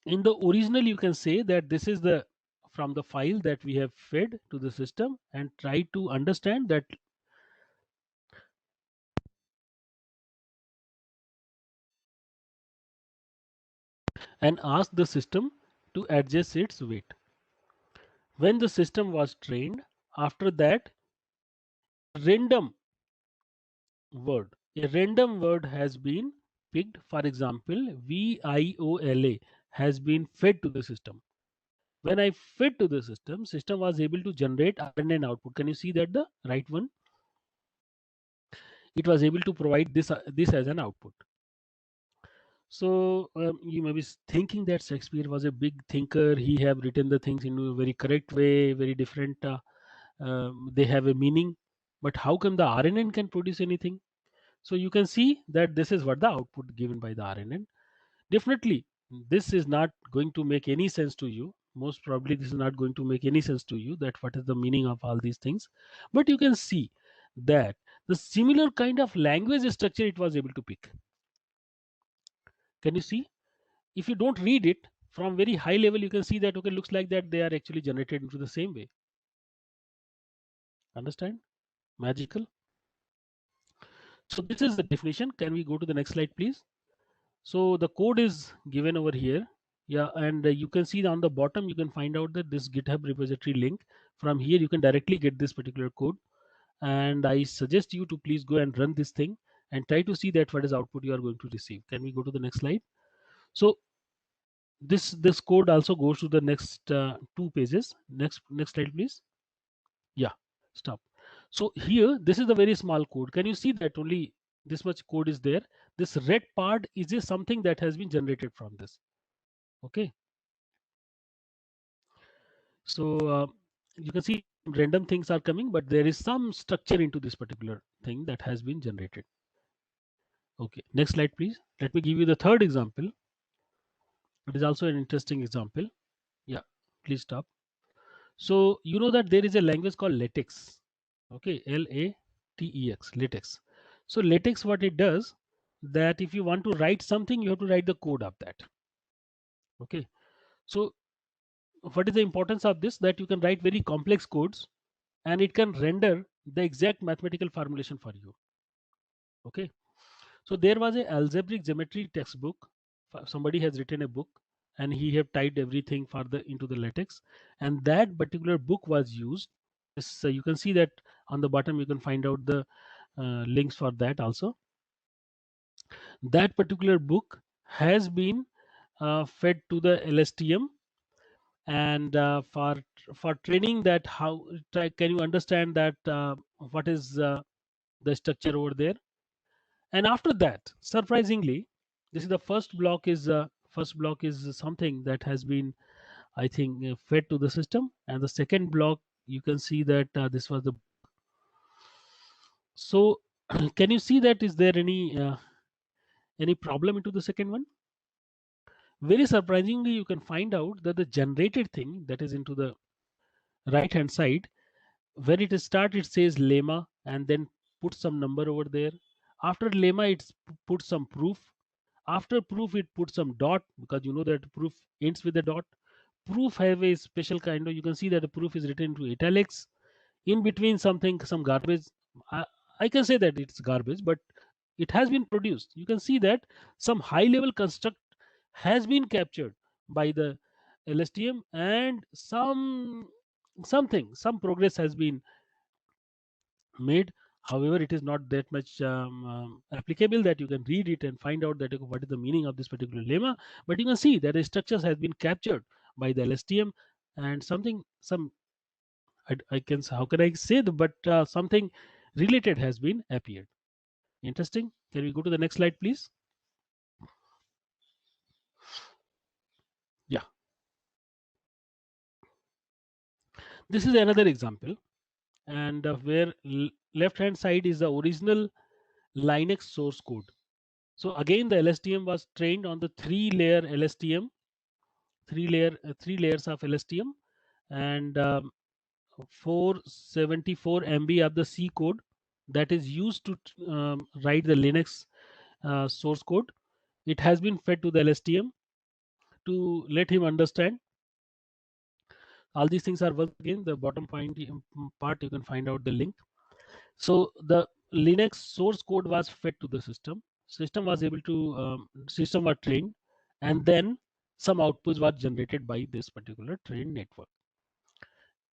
In the original, you can say that this is the from the file that we have fed to the system and try to understand that and ask the system to adjust its weight. When the system was trained, after that random a random word has been picked. For example, VIOLA has been fed to the system. When I fed to the system was able to generate RNN output. Can you see that the right one? It was able to provide this as an output. So you may be thinking that Shakespeare was a big thinker. He have written the things in a very correct way, very different. They have a meaning. But how come the RNN can produce anything? So you can see that this is what the output given by the RNN. Definitely, this is not going to make any sense to you. Most probably, this is not going to make any sense to you that what is the meaning of all these things. But you can see that the similar kind of language structure it was able to pick. Can you see? If you don't read it from very high level, you can see that okay, looks like that they are actually generated into the same way. Understand? Magical. So this is the definition. Can we go to the next slide, please? So the code is given over here. Yeah, and you can see on the bottom, you can find out that this GitHub repository link. From here, you can directly get this particular code. And I suggest you to please go and run this thing and try to see that what is output you are going to receive. Can we go to the next slide? So this code also goes to the next 2 pages. Next slide, please. Yeah, stop. So here, this is the very small code. Can you see that only this much code is there? This red part is just something that has been generated from this. Okay. So you can see random things are coming, but there is some structure into this particular thing that has been generated. Okay, next slide, please. Let me give you the third example. It is also an interesting example. Yeah, please stop. So you know that there is a language called LaTeX. Okay, LaTeX, LaTeX. So LaTeX, what it does, that if you want to write something, you have to write the code of that. Okay, so what is the importance of this? That you can write very complex codes and it can render the exact mathematical formulation for you. Okay, so there was a algebraic geometry textbook. Somebody has written a book and he have typed everything for the into the latex, and that particular book was used. So you can see that on the bottom you can find out the links for that also. That particular book has been fed to the LSTM, and for training that, how can you understand that what is the structure over there. And after that, surprisingly, this is the first block is something that has been, I think, fed to the system, and the second block you can see that this was the. So can you see that, is there any problem into the second one? Very surprisingly, you can find out that the generated thing that is into the right hand side, when it start, it says lemma and then put some number over there. After lemma, it's put some proof. After proof, it put some dot, because you know that proof ends with a dot. Proof have a special kind of, you can see that the proof is written into italics. In between something, some garbage. I, I can say that it's garbage, but it has been produced. You can see that some high level construct has been captured by the LSTM, and some progress has been made. However, it is not that much applicable that you can read it and find out that what is the meaning of this particular lemma. But you can see that the structures has been captured by the LSTM, and I can, how can I say that, but something related has been appeared. Interesting. Can we go to the next slide, please? Yeah. This is another example, and where left hand side is the original Linux source code. So again, the LSTM was trained on the three-layer LSTM, three layers of LSTM, and 474 MB of the C code that is used to write the Linux source code. It has been fed to the LSTM to let him understand. All these things are once again the bottom part. You can find out the link. So the Linux source code was fed to the system. System was able to system was trained, and then some outputs were generated by this particular trained network.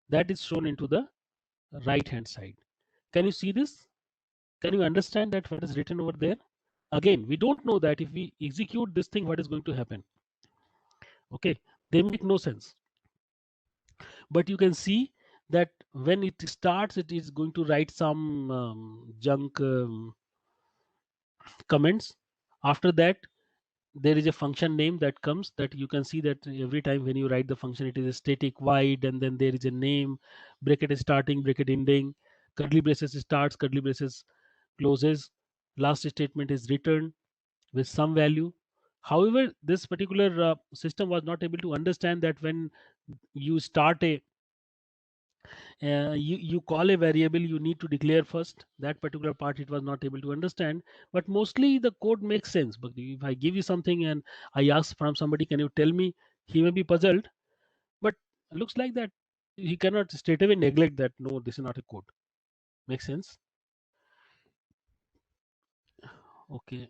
That is shown into the right hand side. Can you see this? Can you understand that what is written over there? Again, we don't know that if we execute this thing, what is going to happen. Okay, they make no sense. But you can see that when it starts, it is going to write some junk comments. After that, there is a function name that comes, that you can see that every time when you write the function, it is a static void, and then there is a name, bracket is starting, bracket ending, curly braces starts, curly braces closes, last statement is returned with some value. However, this particular system was not able to understand that when you start a you call a variable, you need to declare first. That particular part it was not able to understand, but mostly the code makes sense. But if I give you something and I ask from somebody, can you tell me, he may be puzzled, but looks like that he cannot straight away neglect that, no, this is not a code. Makes sense? Okay.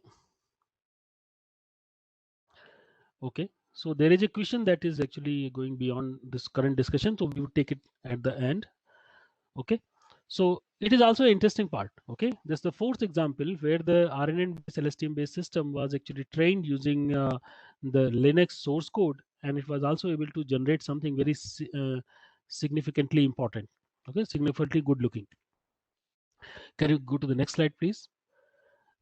Okay, so there is a question that is actually going beyond this current discussion, so we will take it at the end. Okay, so it is also an interesting part. Okay, this is the fourth example where the RNN LSTM based system was actually trained using the Linux source code, and it was also able to generate something very significantly important. Okay, significantly good looking. Can you go to the next slide, please?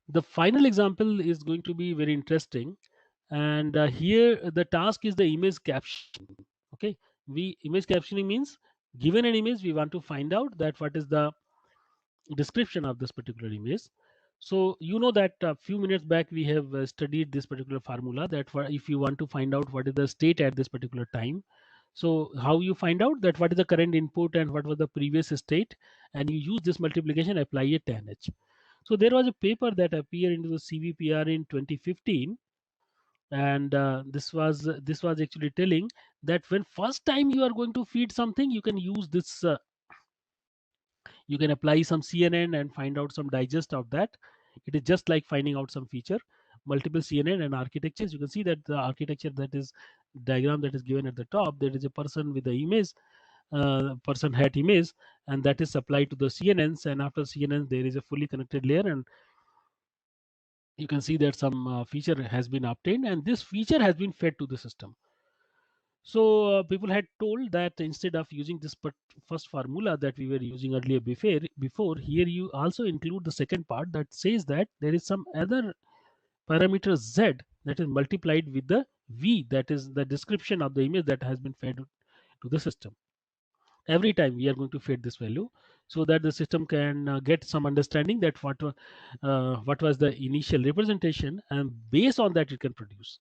The final example is going to be very interesting, and here the task is the image caption. Okay, image captioning means, given an image, we want to find out that what is the description of this particular image. So you know that a few minutes back we have studied this particular formula, that if you want to find out what is the state at this particular time, so how you find out that what is the current input and what was the previous state, and you use this multiplication, apply a tanh. So there was a paper that appeared into the CVPR in 2015, and this was actually telling that when first time you are going to feed something, you can use this You can apply some CNN and find out some digest of that. It is just like finding out some feature. Multiple CNN and architectures. You can see that the architecture, that is diagram that is given at the top, there is a person with the image, person hat image, and that is supplied to the CNNs, and after CNN there is a fully connected layer, and you can see that some feature has been obtained, and this feature has been fed to the system. So people had told that instead of using this first formula that we were using earlier before, here you also include the second part that says that there is some other parameter z that is multiplied with the v, that is the description of the image that has been fed to the system. Every time we are going to feed this value so that the system can get some understanding that what was the initial representation, and based on that it can produce.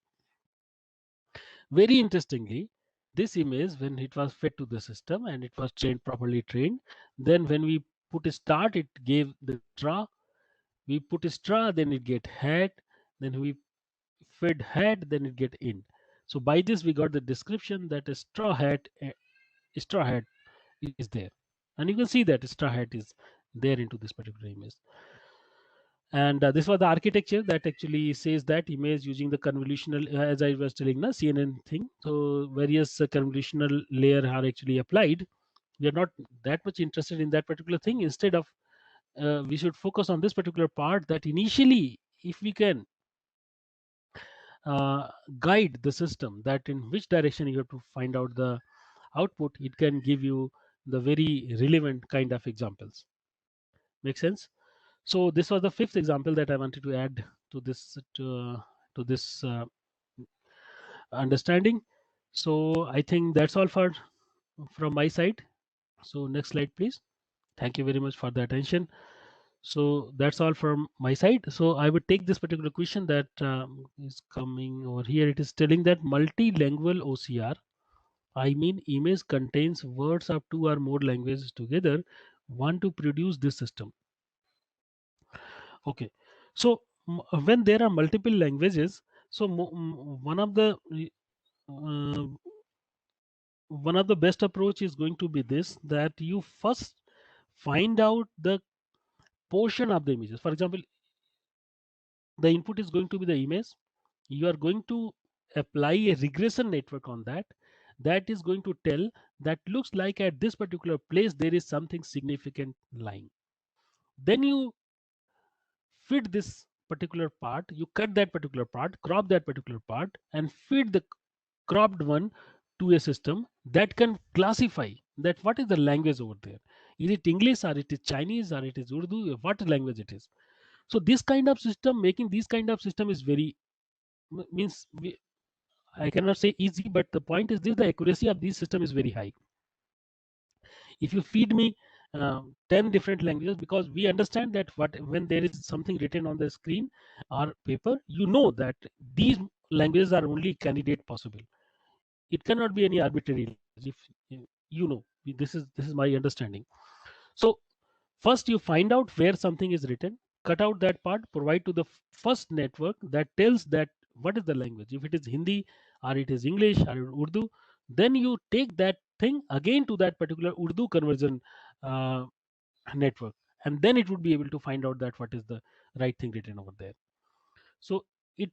Very interestingly, this image, when it was fed to the system and it was properly trained, then when we put a start, it gave the straw. We put a straw, then it get head. Then we fed head, then it get in. So by this we got the description that a straw hat is there, and you can see that straw hat is there into this particular image. And this was the architecture that actually says that image using the convolutional, as I was telling, the CNN thing. So various convolutional layer are actually applied. We are not that much interested in that particular thing. Instead of we should focus on this particular part, that initially if we can guide the system that in which direction you have to find out the output, it can give you the very relevant kind of examples. Make sense? So this was the fifth example that I wanted to add to this understanding. So I think that's all from my side. So next slide, please. Thank you very much for the attention. So that's all from my side. So I would take this particular question that is coming over here. It is telling that multilingual OCR, I mean image contains words of 2 or more languages together, want to produce this system. Okay, so when there are multiple languages, so uh, one of the best approach is going to be this, that you first find out the portion of the images. For example, the input is going to be the image. You are going to apply a regression network on that. That is going to tell that looks like at this particular place there is something significant lying. Then you feed this particular part, you cut that particular part, crop that particular part, and feed the cropped one to a system that can classify that what is the language over there. Is it English, or it is Chinese, or it is Urdu, what language it is. So this kind of system, making this kind of system is very means I cannot say easy, but the point is this: the accuracy of this system is very high. If you feed me 10 different languages, because we understand that when there is something written on the screen or paper, you know that these languages are only candidate possible. It cannot be any arbitrary language. If you know, this is my understanding. So first you find out where something is written, cut out that part, provide to the first network that tells that what is the language. If it is Hindi, or it is English, or Urdu, then you take that thing again to that particular Urdu conversion uh, network, and then it would be able to find out that what is the right thing written over there. So it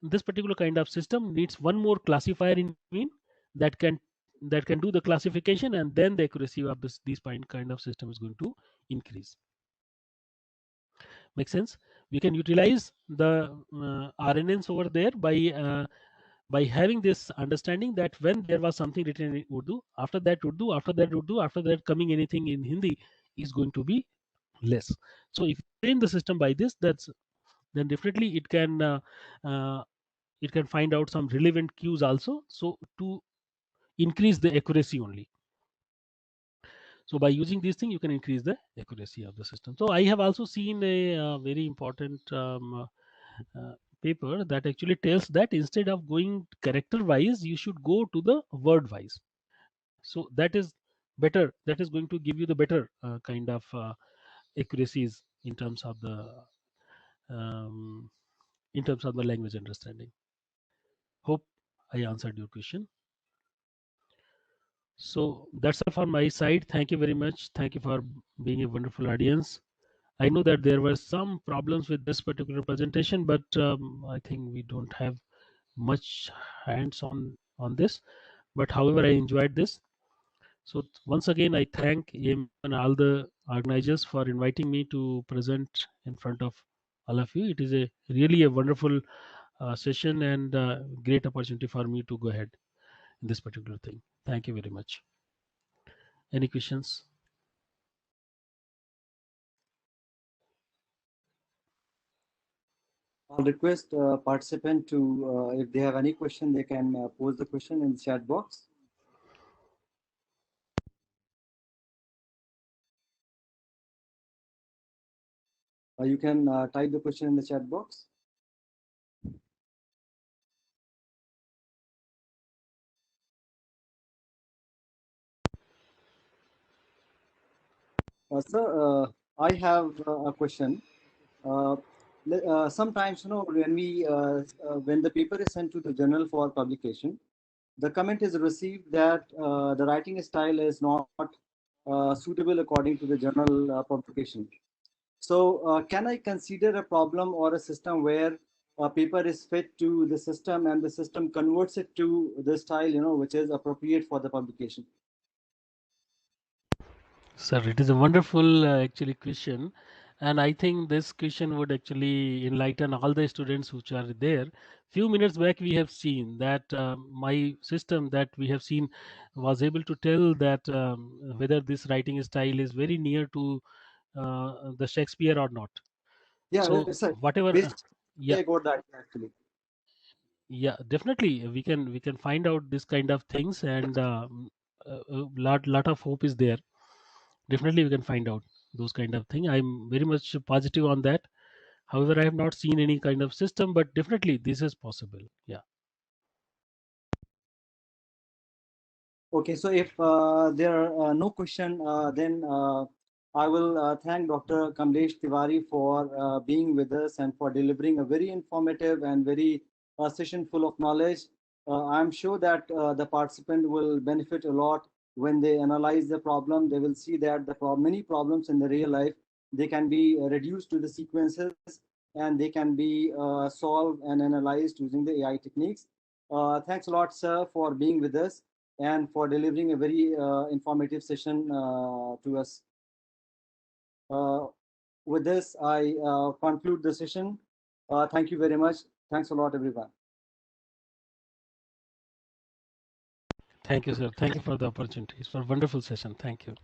this particular kind of system needs one more classifier in between that can do the classification, and then the accuracy of this kind of system is going to increase. Make sense? We can utilize the RNNs over there by having this understanding that when there was something written in Urdu, after that Urdu, after that Urdu, after that coming anything in Hindi is going to be less. So if you train the system by this, then definitely uh, it can find out some relevant cues also. So to increase the accuracy only. So by using these things, you can increase the accuracy of the system. So I have also seen a very important paper that actually tells that instead of going character wise, you should go to the word wise. So that is better. That is going to give you the better kind of accuracies in terms of the um, language understanding. Hope I answered your question. So that's all from my side. Thank you very much. Thank you for being a wonderful audience. I know that there were some problems with this particular presentation, but I think we don't have much hands on this. But however, I enjoyed this. So once again, I thank him and all the organizers for inviting me to present in front of all of you. It is a really a wonderful session and great opportunity for me to go ahead in this particular thing. Thank you very much. Any questions? I'll request participant to, if they have any question, they can pose the question in the chat box. You can type the question in the chat box. Sir, I have a question. Sometimes, when the paper is sent to the journal for publication, the comment is received that the writing style is not suitable according to the journal publication. So can I consider a problem or a system where a paper is fit to the system and the system converts it to the style, which is appropriate for the publication? Sir, it is a wonderful actually question, and I think this question would actually enlighten all the students which are there. Few minutes back, we have seen that my system that we have seen was able to tell that whether this writing style is very near to the Shakespeare or not. Yeah, So sir. whatever, yeah, I got that actually. yeah, definitely we can find out this kind of things, and lot of hope is there. Definitely we can find out those kind of thing. I'm very much positive on that. However, I have not seen any kind of system, but definitely this is possible. Yeah. Okay, so if there are no question, then I will thank Dr. Kamlesh Tiwari for being with us and for delivering a very informative and very session full of knowledge. I'm sure that the participant will benefit a lot when they analyze the problem. They will see that many problems in the real life, they can be reduced to the sequences and they can be solved and analyzed using the AI techniques. Thanks a lot, sir, for being with us and for delivering a very informative session to us. With this, I conclude the session. Thank you very much. Thanks a lot, everyone. Thank you, sir. Thank you for the opportunity. It's a wonderful session. Thank you.